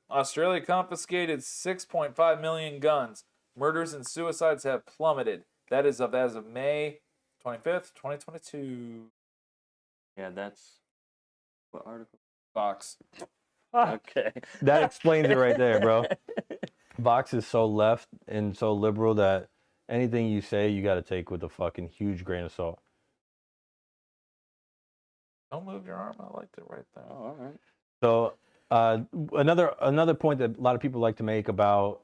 Australia confiscated 6.5 million guns. Murders and suicides have plummeted. That is as of May 25th, 2022. Yeah, that's what article? Fox. Okay. that explains it right there, bro. Vox is so left and so liberal that anything you say, you got to take with a fucking huge grain of salt. Don't move your arm. I liked it right there. Oh, all right. So another point that a lot of people like to make about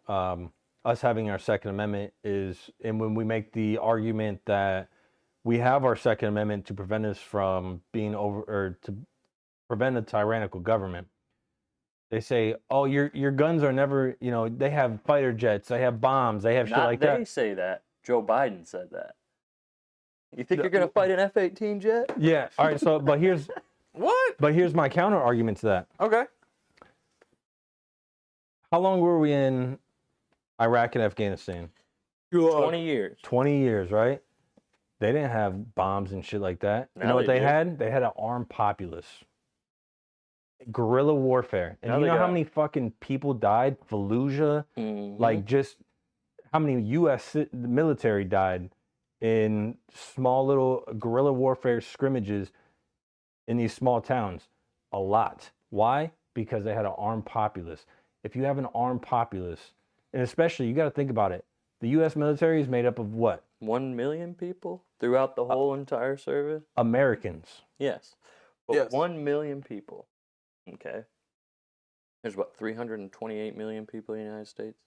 us having our Second Amendment is, and when we make the argument that we have our Second Amendment to prevent us from being or to prevent a tyrannical government, they say, "Oh, your guns are never, they have fighter jets, they have bombs, they have shit Not like they that." say that. Joe Biden said that. You think you're gonna fight an F-18 jet? Yeah. All right. So, but here's What? my counter argument to that. Okay. How long were we in Iraq and Afghanistan? 20 years. 20 years, right? They didn't have bombs and shit like that. You Now know what they they do. had? They had an armed populace. Guerrilla warfare. And Now you they know how got- many fucking people died? Fallujah? Mhm. Like, just how many U.S. military died in small little guerrilla warfare scrimmages in these small towns? A lot. Why? Because they had an armed populace. If you have an armed populace, and especially, you got to think about it, the U.S. military is made up of what? 1 million people throughout the whole entire service? Americans. Yes. But Yes. 1 million people. Okay. There's what, 328 million people in the United States?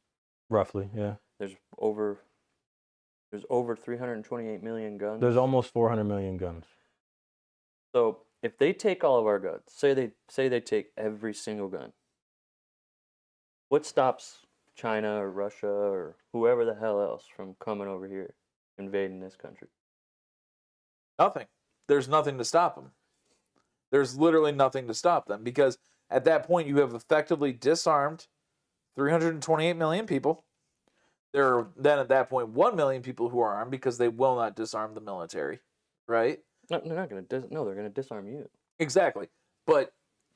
Roughly, yeah. There's over 328 million guns. There's almost 400 million guns. So if they take all of our guns, say they take every single gun, what stops China or Russia or whoever the hell else from coming over here, invading this country? Nothing. There's nothing to stop them. There's literally nothing to stop them because at that point you have effectively disarmed 328 million people. There are then at that point 1 million people who are armed because they will not disarm the military, right? No, they're not going to. No, they're going to disarm you. Exactly. But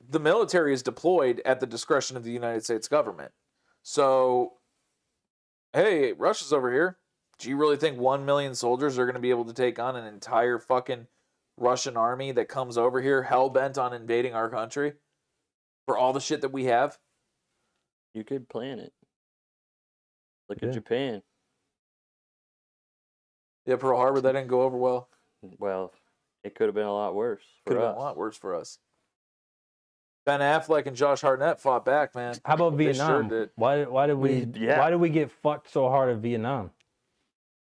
the military is deployed at the discretion of the United States government. So, hey, Russia's over here. Do you really think 1 million soldiers are going to be able to take on an entire fucking Russian army that comes over here hell-bent on invading our country for all the shit that we have? You could plan it. Look Yeah. at Japan. Yeah, Pearl Harbor, that didn't go over well. Well, it could have been a lot worse for Could have us. been a lot worse for us. Ben Affleck and Josh Hartnett fought back, man. How about They sure Vietnam? did. Why did we Yeah. why did we get fucked so hard at Vietnam?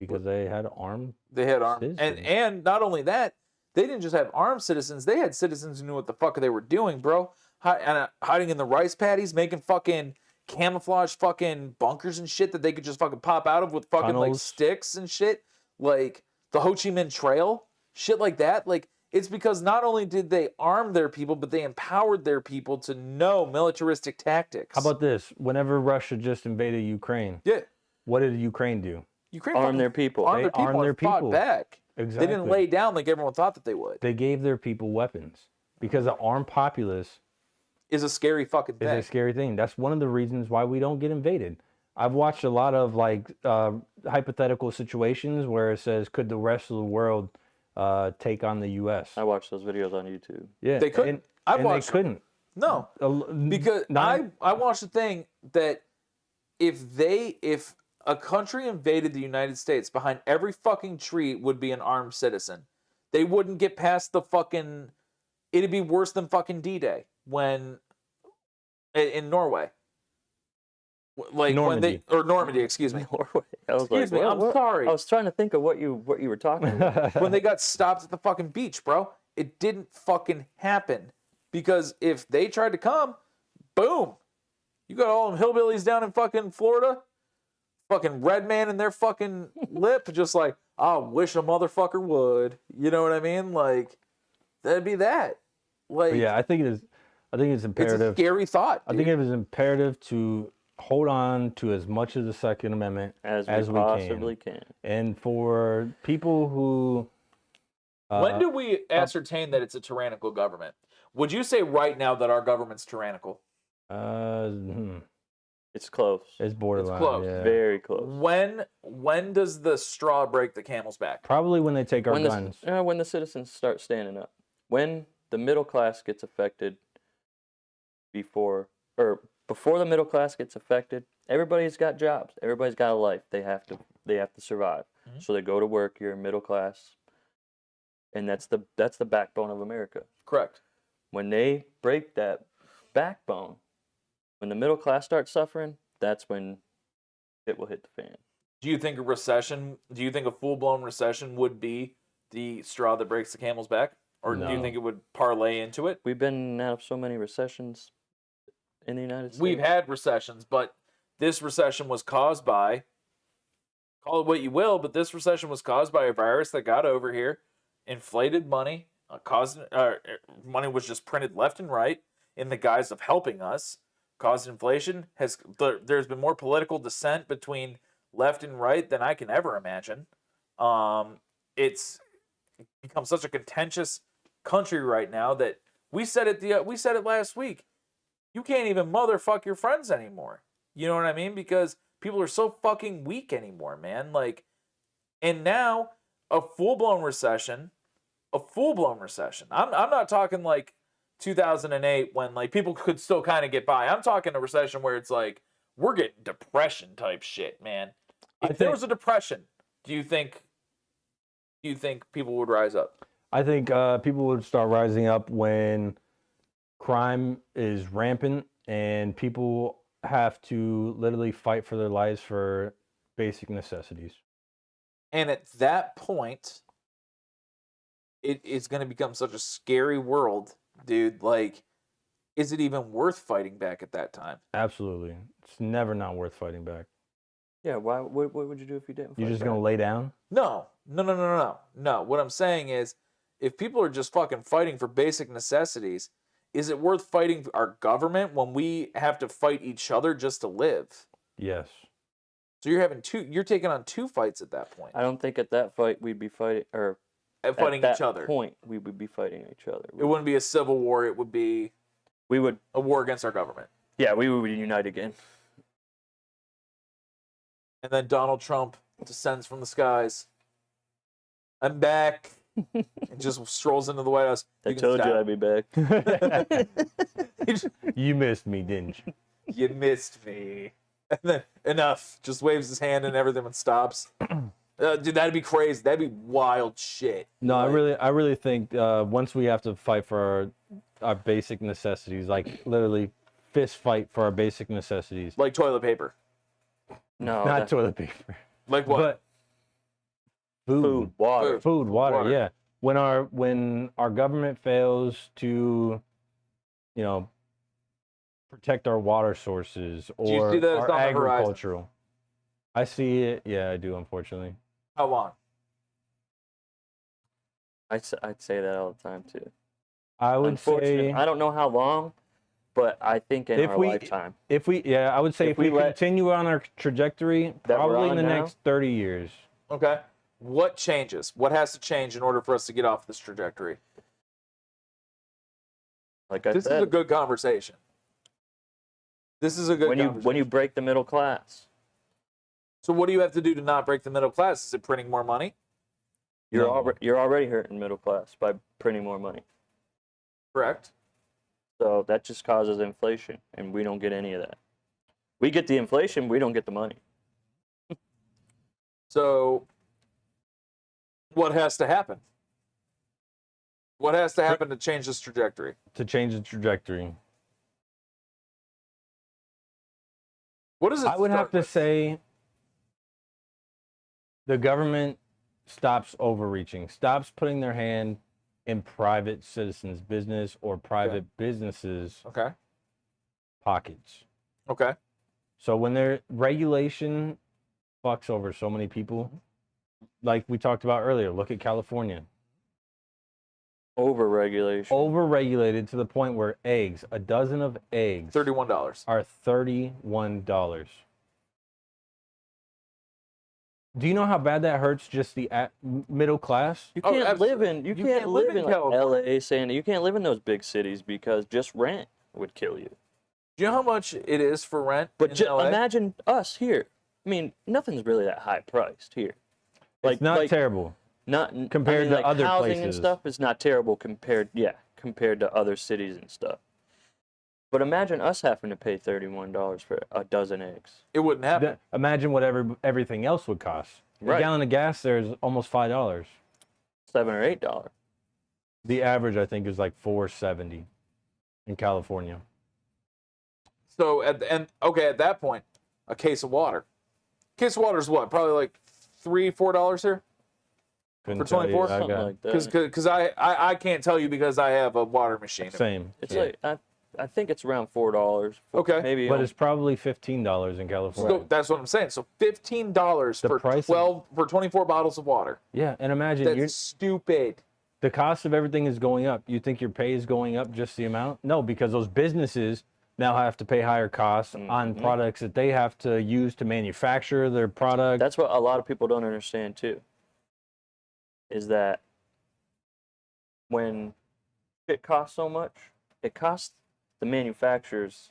Because they had armed. They had armed, Citizens. and not only that, they didn't just have armed citizens. They had citizens who knew what the fuck they were doing, bro. Hiding in the rice paddies, making fucking camouflage fucking bunkers and shit that they could just fucking pop out of with fucking like Tunnels. sticks and shit. Like the Ho Chi Minh Trail, shit like that. Like, it's because not only did they arm their people, but they empowered their people to know militaristic tactics. How about this? Whenever Russia just invaded Ukraine, yeah? what did Ukraine do? Ukraine Arm fucking their people. armed their They people armed their and fought people. back. Exactly. They didn't lay down like everyone thought that they would. They gave their people weapons because an armed populace Is a scary fucking is thing. a scary thing. That's one of the reasons why we don't get invaded. I've watched a lot of like hypothetical situations where it says, could the rest of the world take on the U.S.? I watched those videos on YouTube. Yeah, They couldn't. I've and watched they couldn't. No, because I watched the thing that if a country invaded the United States, behind every fucking tree would be an armed citizen. They wouldn't get past the fucking. It'd be worse than fucking D-Day when in Norway. Like Normandy. when Normandy, excuse me. Norway. I was Excuse me, what- I'm what? sorry. I was trying to think of what you were talking about. When they got stopped at the fucking beach, bro. It didn't fucking happen. Because if they tried to come, boom. You got all them hillbillies down in fucking Florida, fucking red man in their fucking lip, just like, I wish a motherfucker would. You know what I mean? Like, that'd be that. Like, But yeah, I think it's it's a imperative. scary thought. I think it is imperative to hold on to as much of the Second Amendment As we we possibly can. And for people who When do we ascertain that it's a tyrannical government? Would you say right now that our government's tyrannical? It's close. it's borderline. close. Yeah. Very close. When does the straw break the camel's back? Probably when they take our guns. When the citizens start standing up. When the middle class gets affected before the middle class gets affected, everybody's got jobs. Everybody's got a life. They have to survive. Mhm. So they go to work, you're middle class. And that's the backbone of America. Correct. When they break that backbone, when the middle class starts suffering, that's when it will hit the fan. Do you think a full-blown recession would be the straw that breaks the camel's back? Or do you No. think it would parlay into it? We've been out of so many recessions in the United States. We've had recessions, but this recession was caused by, call it what you will, but this recession was caused by a virus that got over here, inflated money, money was just printed left and right in the guise of helping us, caused inflation. There's been more political dissent between left and right than I can ever imagine. It's become such a contentious country right now that we said it last week. You can't even motherfuck your friends anymore. You know what I mean? Because people are so fucking weak anymore, man. Like, and now a full-blown recession. I'm not talking like 2008 when like people could still kind of get by. I'm talking a recession where it's like we're getting depression type shit, man. If there was a depression, do you think people would rise up? I think people would start rising up when crime is rampant and people have to literally fight for their lives for basic necessities. And at that point, it's going to become such a scary world, dude. Like, is it even worth fighting back at that time? Absolutely. It's never not worth fighting back. Yeah, why? What would you do if you didn't? You're fight just back? going to lay down? No. What I'm saying is, if people are just fucking fighting for basic necessities, is it worth fighting our government when we have to fight each other just to live? Yes. So you're taking on two fights at that point. I don't think at that fight we'd be fighting, or Fighting at each that other. point we would be fighting each other. It wouldn't be a civil war. It would be We would, a war against our government. yeah, we would unite again. And then Donald Trump descends from the skies. I'm back. And just strolls into the White House. I can told you stop. I'd be back. You missed me, didn't you? You missed me. And then enough. Just waves his hand and everything stops. Dude, that'd be crazy. That'd be wild shit. No, Like, I really think once we have to fight for our basic necessities, like literally fist fight for our basic necessities. like toilet paper. No, Not toilet paper. Like what? But food, food, water. water, Water. yeah. when our government fails to, protect our water sources Do you or see that it's our on the horizon? agricultural. I see it. Yeah, I do, unfortunately. How long? I'd say that all the time too. I would Unfortunately, say I don't know how long, but I think in if our we lifetime. I would say If if we we let- continue on our trajectory, That we're probably in on the now? next 30 years. Okay. What changes? What has to change in order for us to get off this trajectory? Like I This said, is a good conversation. This is a good conversation. when you break the middle class, So what do you have to do to not break the middle class? Is it printing more money? you're No. you're already hurting middle class by printing more money. Correct. So that just causes inflation, and we don't get any of that. We get the inflation, we don't get the money. So what has to happen? What has to happen to change this trajectory? To change the trajectory, What does it I would have start to with? say the government stops overreaching, stops putting their hand in private citizens' business or private businesses' Okay. pockets. Okay. So when their regulation fucks over so many people, like we talked about earlier, look at California. Overregulation. Overregulated to the point where a dozen of eggs $31. are $31. Do you know how bad that hurts just the middle class? You Oh, can't live absolutely. in You you can't can't live live in in like California. LA, Sandy. You can't live in those big cities because just rent would kill you. Do you know how much it is for rent But in LA? imagine us here. I mean, nothing's really that high priced here. It's not terrible. Not compared to like other housing and places. stuff is not terrible compared to other cities and stuff. But imagine us having to pay $31 for a dozen eggs. It wouldn't happen. Imagine what everything else would cost. A Right. gallon of gas there is almost $5. $7 or $8. The average, I think, is like $4.70 in California. So at that point, a case of water. Case of water is what? Probably like $3-4 here? Couldn't For tell you. 24? I Something got- like that. Because I can't tell you because I have a water machine. Same. It's Yeah. like I think it's around $4. Okay. Maybe. But it's probably $15 in California. So that's what I'm saying. So $15 The for price of- 24 bottles of water. Yeah, and imagine That's stupid. the cost of everything is going up. You think your pay is going up just the amount? No, because those businesses now have to pay higher costs on products that they have to use to manufacture their product. That's what a lot of people don't understand too. Is that when it costs so much, it costs the manufacturers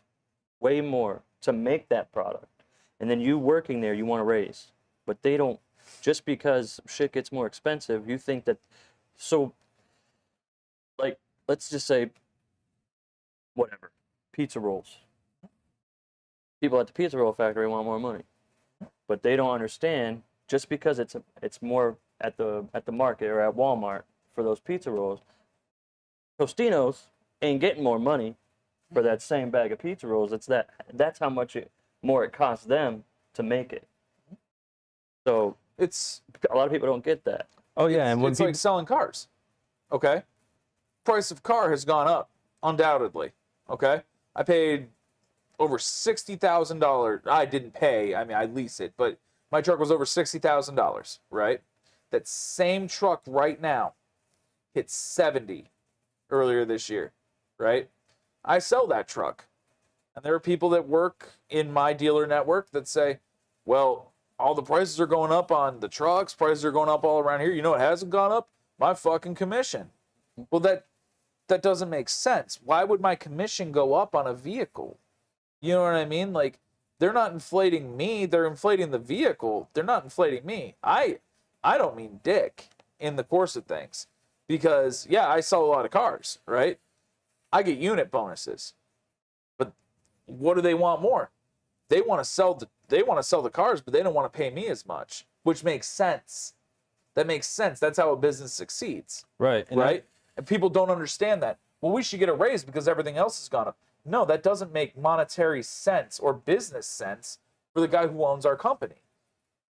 way more to make that product. And then you working there, you want to raise. But they don't, just because shit gets more expensive, you think that, so, like, let's just say, whatever, pizza rolls. People at the pizza roll factory want more money. But they don't understand, just because it's more at the market or at Walmart for those pizza rolls, Tostinos ain't getting more money for that same bag of pizza rolls. That's how much more it costs them to make it. So It's a lot of people don't get that. Oh yeah, and when it's people, like selling cars. Okay? Price of car has gone up, undoubtedly. Okay? I paid over $60,000. I didn't pay. I mean, I lease it, but my truck was over $60,000, right? That same truck right now hit 70 earlier this year, right? I sell that truck. And there are people that work in my dealer network that say, well, all the prices are going up on the trucks, prices are going up all around here. You know what hasn't gone up? My fucking commission. Well, that doesn't make sense. Why would my commission go up on a vehicle? You know what I mean? Like, they're not inflating me, they're inflating the vehicle. They're not inflating me. I don't mean dick in the course of things. Because, yeah, I sell a lot of cars, right? I get unit bonuses. But what do they want more? They want to sell the cars, but they don't want to pay me as much, which makes sense. That makes sense. That's how a business succeeds, right, and right? And people don't understand that. Well, we should get a raise because everything else has gone up. No, that doesn't make monetary sense or business sense for the guy who owns our company.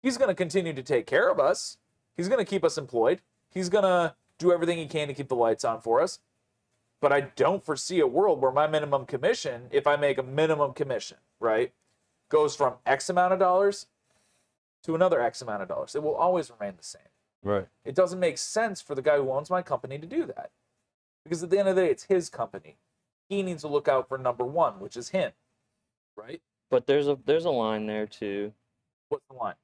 He's going to continue to take care of us. He's going to keep us employed. He's going to do everything he can to keep the lights on for us. But I don't foresee a world where my minimum commission, if I make a minimum commission, right, goes from X amount of dollars to another X amount of dollars. It will always remain the same. Right. It doesn't make sense for the guy who owns my company to do that. Because at the end of the day, it's his company. He needs to look out for number one, which is him. Right? But there's a line there too, What's the line?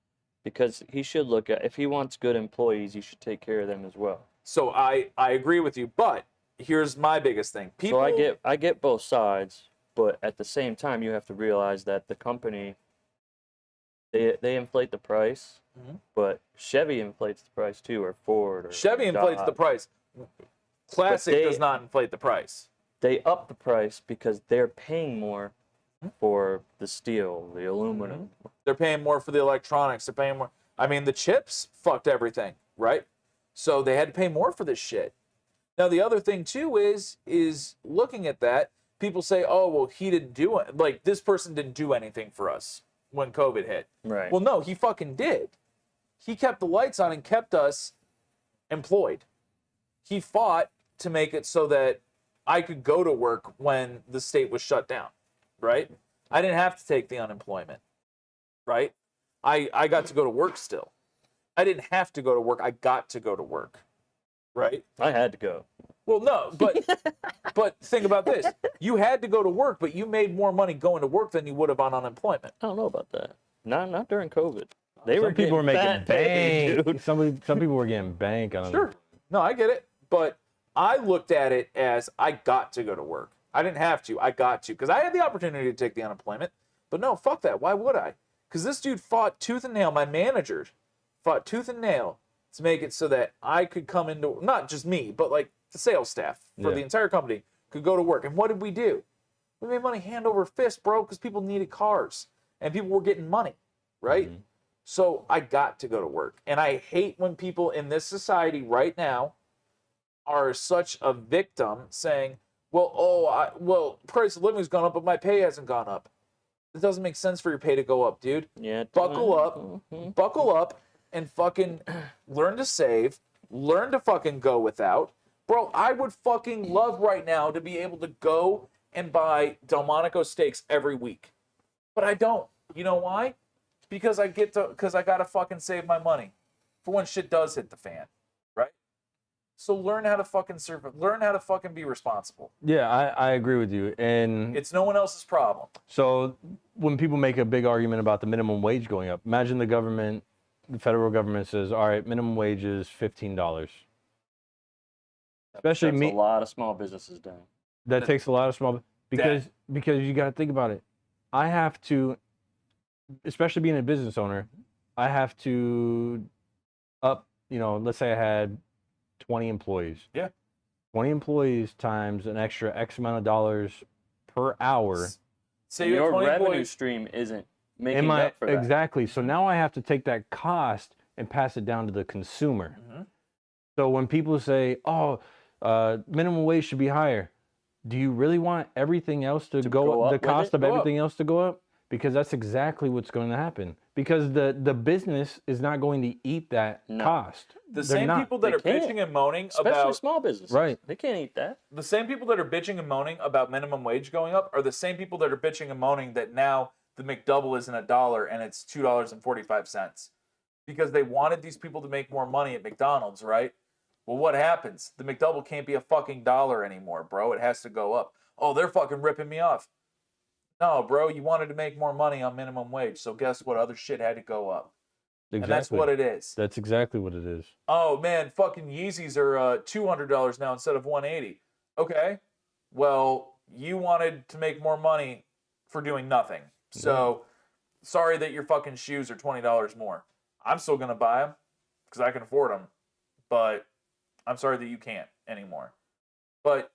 because he should look at, if he wants good employees, he should take care of them as well. So I agree with you, but here's my biggest thing. People, So I get both sides, but at the same time, you have to realize that the company, they inflate the price, Mhm. but Chevy inflates the price too, or Ford, or Chevy inflates the Dodge. price. Classic they- does not inflate the price. They up the price because they're paying more for the steel, the aluminum. They're paying more for the electronics. They're paying more. I mean, the chips fucked everything, right? So they had to pay more for this shit. Now, the other thing, too, is looking at that, people say, oh, well, he didn't do it. Like, this person didn't do anything for us when COVID hit. Right. Well, no, he fucking did. He kept the lights on and kept us employed. He fought to make it so that I could go to work when the state was shut down, right? I didn't have to take the unemployment, right? I got to go to work still. I didn't have to go to work. I got to go to work, right? I had to go. Well, no, but think about this. You had to go to work, but you made more money going to work than you would have on unemployment. I don't know about that. Not during COVID. They Some people were making fat pay, bank. dude. Some people were getting bank on Sure. No, I get it. But I looked at it as I got to go to work. I didn't have to. I got to. Because I had the opportunity to take the unemployment. But no, fuck that. Why would I? Because this dude fought tooth and nail. My manager fought tooth and nail to make it so that I could come into, not just me, but like the sales staff for Yeah. the entire company could go to work. And what did we do? We made money hand over fist, bro, because people needed cars. And people were getting money, right? Mhm. So I got to go to work. And I hate when people in this society right now are such a victim saying, well, price of living's gone up, but my pay hasn't gone up. It doesn't make sense for your pay to go up, dude. Yeah. Buckle up. Mhm. Buckle up and fucking learn to save. Learn to fucking go without. Bro, I would fucking love right now to be able to go and buy Delmonico steaks every week. But I don't. You know why? Because I gotta fucking save my money for when shit does hit the fan, right? So learn how to fucking learn how to fucking be responsible. Yeah, I agree with you. And It's no one else's problem. so when people make a big argument about the minimum wage going up, imagine the federal government says, all right, minimum wage is $15. Especially Shuts me. a lot of small businesses down. That takes a lot of small because you got to think about it. I have to, especially being a business owner, I have to up. Let's say I had 20 employees. Yeah. 20 employees times an extra X amount of dollars per hour. Say Your have 20 revenue employees. stream isn't making up for that. Exactly. So now I have to take that cost and pass it down to the consumer. Mhm. So when people say, "Oh, minimum wage should be higher," do you really want everything else to go go up the with cost it? of Go up. everything else to go up? Because that's exactly what's going to happen. Because the business is not going to eat that No. cost. The They're same not. people that They are can't. bitching and moaning Especially about small businesses. Right. They can't eat that. the same people that are bitching and moaning about minimum wage going up are the same people that are bitching and moaning that now the McDouble isn't $1 and it's $2.45 because they wanted these people to make more money at McDonald's, right? Well, what happens? The McDouble can't be a fucking dollar anymore, bro. It has to go up. Oh, they're fucking ripping me off. No, bro, you wanted to make more money on minimum wage, so guess what? Other shit had to go up. Exactly. And that's what it is. That's exactly what it is. Oh man, fucking Yeezys are $200 now instead of $180. Okay, well you wanted to make more money for doing nothing. So sorry that your fucking shoes are $20 more. I'm still gonna buy them because I can afford them, but I'm sorry that you can't anymore. But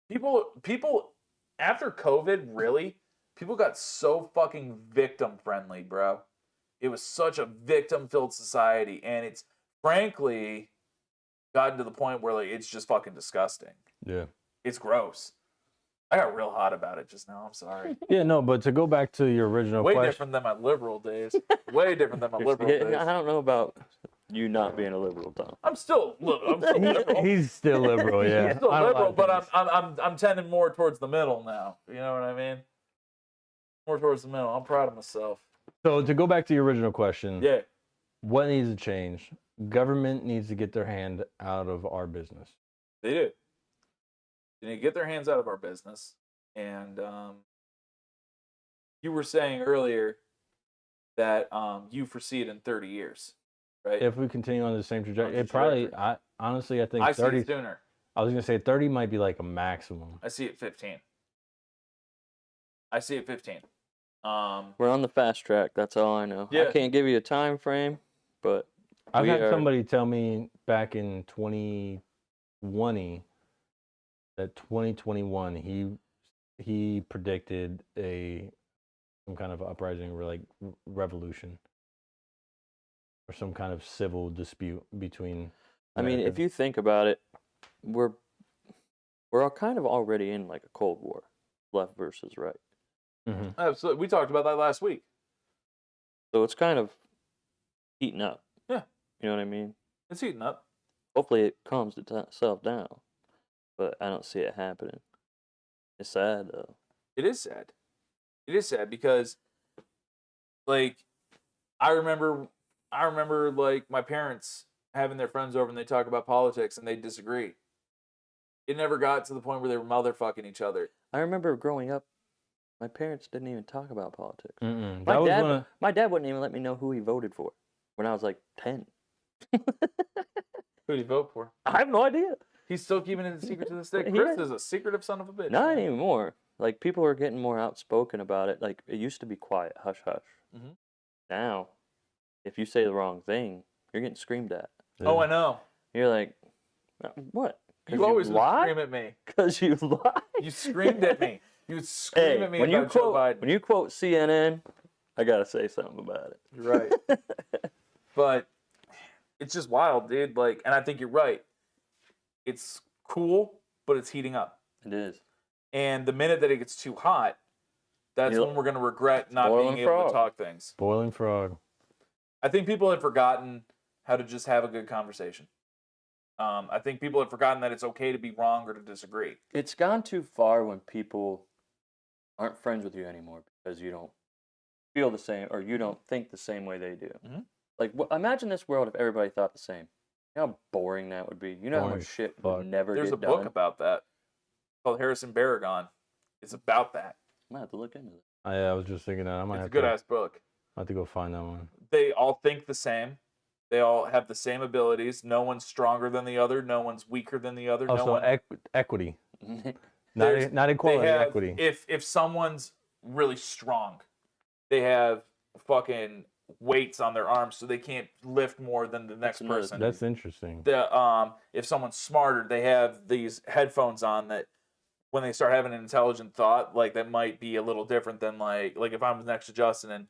people after COVID, really, people got so fucking victim friendly, bro. It was such a victim-filled society, and it's frankly gotten to the point where like it's just fucking disgusting. Yeah. It's gross. I got real hot about it just now. I'm sorry. Yeah, no, but to go back to your original Way question. different than my liberal days. Way different than my liberal Yeah, days. I don't know about You not being a liberal, Tom. I'm still liberal. He's still liberal, yeah. I'm still On a lot liberal, of but things. I'm tending more towards the middle now. You know what I mean? More towards the middle. I'm proud of myself. So to go back to your original question, Yeah. what needs to change? Government needs to get their hand out of our business. They do. They need to get their hands out of our business. And you were saying earlier that you foresee it in 30 years, right? If we continue on the same trajectory, On it the probably. trajectory. Honestly, I think I see 30. it sooner. I was gonna say 30 might be like a maximum. I see it 15. I see it 15. We're on the fast track. That's all I know. Yeah. I can't give you a time frame, but I've we had are- somebody tell me back in 2020 that 2021 he predicted some kind of uprising or like revolution or some kind of civil dispute between. I mean, if Americans. you think about it, we're all kind of already in like a Cold War, left versus right. Mhm. Absolutely. We talked about that last week. So it's kind of heating up. Yeah. You know what I mean? It's heating up. Hopefully it calms itself down, but I don't see it happening. It's sad though. It is sad. It is sad because, like, I remember like my parents having their friends over and they talk about politics and they disagree. It never got to the point where they were motherfucking each other. I remember growing up, my parents didn't even talk about politics. Mm-mm. My That was dad, one of, my dad wouldn't even let me know who he voted for when I was like 10. Who did he vote for? I have no idea. He's still keeping it a secret to this day. He Chris is. is a secretive son of a bitch. Not man. anymore. Like, people are getting more outspoken about it. Like, it used to be quiet, hush, hush. Mhm. Now, if you say the wrong thing, you're getting screamed at. Oh, I know. You're like, what? You always would lie? scream at me. Because you lie? You screamed at me. You would scream Hey, at me when about Joe Biden. when you quote CNN, I got to say something about it. You're right. But it's just wild, dude. Like, and I think you're right. It's cool, but it's heating up. It is. And the minute that it gets too hot, that's Yep. when we're going to regret not Boiling being able frog. to talk things. boiling frog. I think people have forgotten how to just have a good conversation. I think people have forgotten that it's okay to be wrong or to disagree. It's gone too far when people aren't friends with you anymore because you don't feel the same or you don't think the same way they do. Mhm. Like, imagine this world if everybody thought the same. You know how boring that would be. You know how Boring much shit fuck. would never There's get a done. book about that called Harrison Baragon. It's about that. I might have to look into it. I was just thinking that I might It's a have good to, ass book. I have to go find that one. They all think the same. They all have the same abilities. No one's stronger than the other. No one's weaker than the other. Also, no one. equity, There's- not equality, they have, equity. If someone's really strong, they have fucking weights on their arms so they can't lift more than the next another person. That's interesting. If someone's smarter, they have these headphones on that when they start having an intelligent thought, like that might be a little different than like if I'm next to Justin and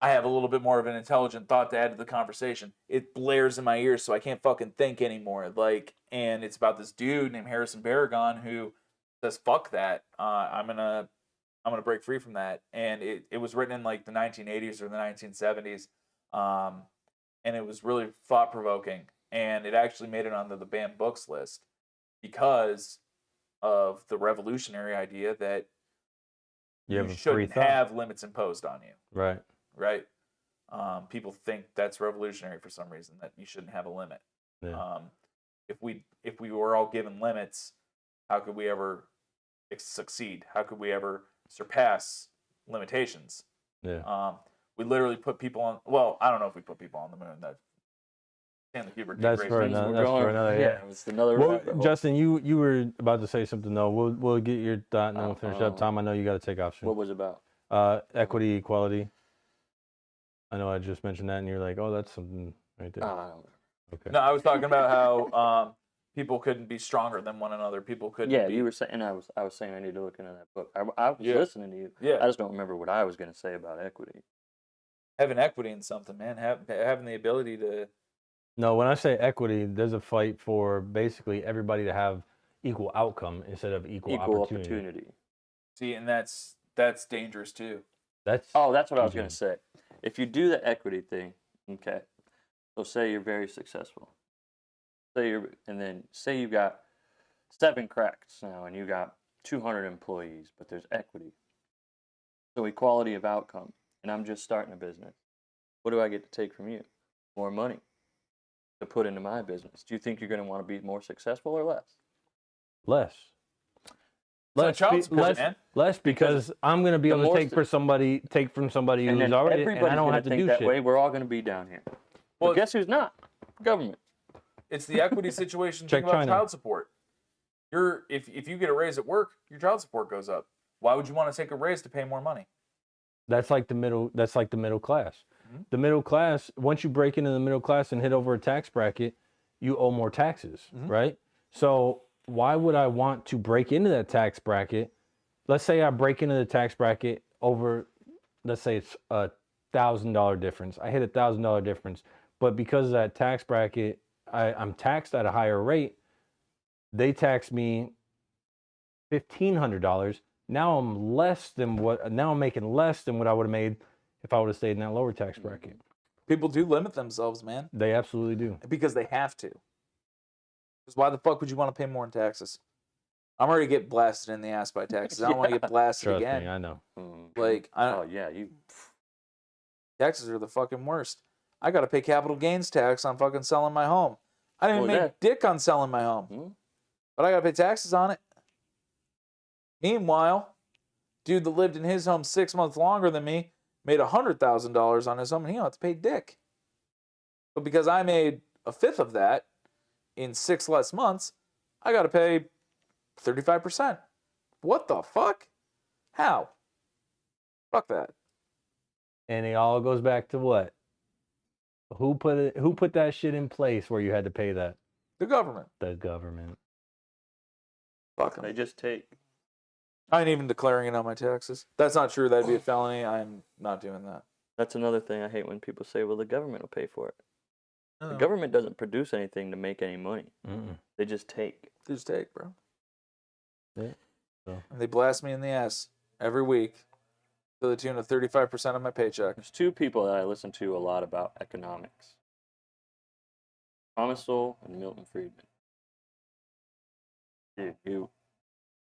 I have a little bit more of an intelligent thought to add to the conversation, it blares in my ears so I can't fucking think anymore. Like, and it's about this dude named Harrison Baragon who says, "Fuck that! I'm gonna break free from that." And it was written in like the 1980s or the 1970s, and it was really thought provoking. And it actually made it onto the banned books list because of the revolutionary idea that You have you a free shouldn't thought. have limits imposed on you. Right. Right? People think that's revolutionary for some reason, that you shouldn't have a limit. Yeah. If we were all given limits, how could we ever succeed? How could we ever surpass limitations? Yeah. We literally put people on. Well, I don't know if we put people on the moon. That Stanley Kubrick. That's did for great things. another. We're That's going- for another. Yeah. It's another Well, rabbit hole. Justin, you were about to say something. No, we'll get your thought and then we'll finish up. Uh-oh. Tom, I know you got to take off What soon. was it about? Equity, equality. I know I just mentioned that, and you're like, "Oh, that's something right there." I don't know. Okay. No, I was talking about how people couldn't be stronger than one another. People couldn't. Yeah, be, you were saying, and I was saying I need to look into that book. I was Yeah. listening to you. Yeah. I just don't remember what I was going to say about equity. having equity in something, man. Having the ability to. No, when I say equity, there's a fight for basically everybody to have equal outcome instead of equal opportunity. See, and that's dangerous too. That's Oh, that's what I was Mhm. going to say. If you do the equity thing, okay. So say you're very successful. Say you got 7 cracks now and you got 200 employees, but there's equity. So equality of outcome. And I'm just starting a business. What do I get to take from you? More money to put into my business. Do you think you're going to want to be more successful or less? Less. Less because I'm going to be able to take from somebody who's already, and I don't have to do that shit. Way. We're all going to be down here. Well, guess who's not? Government. It's the equity situation. Check Think about China. child support. If you get a raise at work, your child support goes up. Why would you want to take a raise to pay more money? That's like the middle class. Mm-hmm. The middle class, once you break into the middle class and hit over a tax bracket, you owe more taxes, right? So why would I want to break into that tax bracket? Let's say I break into the tax bracket over, let's say it's $1,000 difference. I hit $1,000 difference, but because of that tax bracket, I'm taxed at a higher rate. They tax me $1,500. Now I'm making less than what I would have made if I would have stayed in that lower tax bracket. People do limit themselves, man, They absolutely do. because they have to. Because why the fuck would you want to pay more in taxes? I'm already getting blasted in the ass by taxes. I don't want to get blasted Trust again. me, I know. Like, taxes are the fucking worst. I got to pay capital gains tax on fucking selling my home. I didn't even make dick on selling my home, but I got to pay taxes on it. Meanwhile, dude that lived in his home 6 months longer than me made $100,000 on his home, and he don't have to pay dick. But because I made a fifth of that in 6 less months, I got to pay 35%. What the fuck? How? Fuck that. And it all goes back to what? Who put that shit in place where you had to pay that? The government. The government. Fuck them. They just take. I ain't even declaring it on my taxes. That's not true. That'd be a felony. I'm not doing that. That's another thing I hate when people say, well, the government will pay for it. No. The government doesn't produce anything to make any money. They just take. They just take, bro. Yeah. So. And they blast me in the ass every week to the tune of 35% of my paycheck. There's 2 people that I listen to a lot about economics. Thomas Sowell and Milton Friedman. Dude, you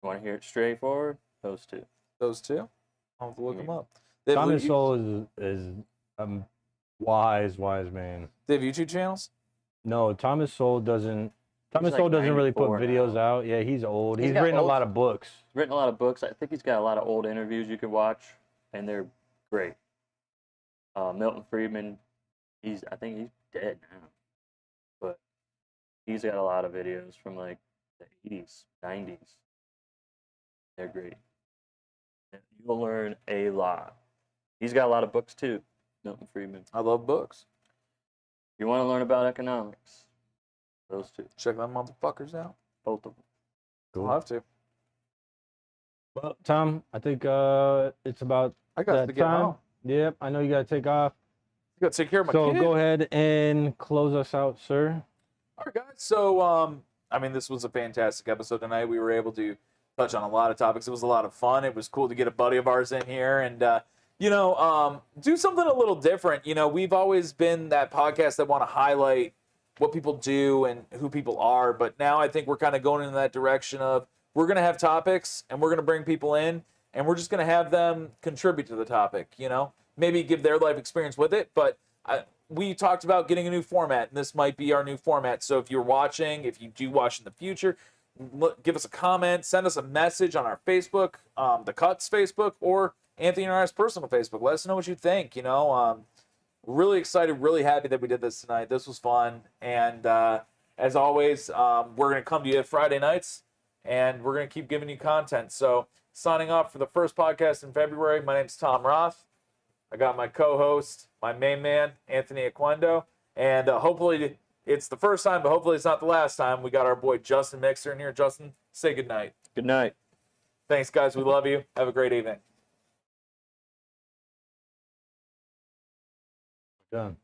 want to hear it straightforward? Those 2. Those 2? I'll have to look them up. Thomas Sowell is a wise man. They have YouTube channels? No, Thomas Sowell doesn't. Thomas like Sowell doesn't really put 94 videos now. out. Yeah, he's old. He's got written a old- lot of books. He's written a lot of books. I think he's got a lot of old interviews you can watch, and they're great. Milton Friedman, I think he's dead now, but he's got a lot of videos from like the 80s, 90s. They're great. You'll learn a lot. He's got a lot of books too, Milton Friedman. I love books. You want to learn about economics? Those 2. Check them motherfuckers out. Both of them. Cool. I'll have to. Well, Tom, I think it's about I got that to get time. home. Yep, I know you got to take off. You got to take care of my So kid. go ahead and close us out, sir. All right, guys. So, this was a fantastic episode tonight. We were able to touch on a lot of topics. It was a lot of fun. It was cool to get a buddy of ours in here and, do something a little different. You know, we've always been that podcast that want to highlight what people do and who people are. But now I think we're kind of going in that direction of we're going to have topics and we're going to bring people in and we're just going to have them contribute to the topic, maybe give their life experience with it. But we talked about getting a new format, and this might be our new format. So if you're watching, if you do watch in the future, give us a comment, send us a message on our Facebook, the Cuts Facebook, or Anthony and I's personal Facebook. Let us know what you think. Really excited, really happy that we did this tonight. This was fun, and as always, we're gonna come to you Friday nights, and we're gonna keep giving you content. So signing off for the first podcast in February. My name's Tom Roth. I got my co-host, my main man, Anthony Aquendo, and hopefully it's the first time, but hopefully it's not the last time. We got our boy Justin Mixer in here. Justin, say goodnight. Good night. Thanks, guys. We love you. Have a great evening. Done.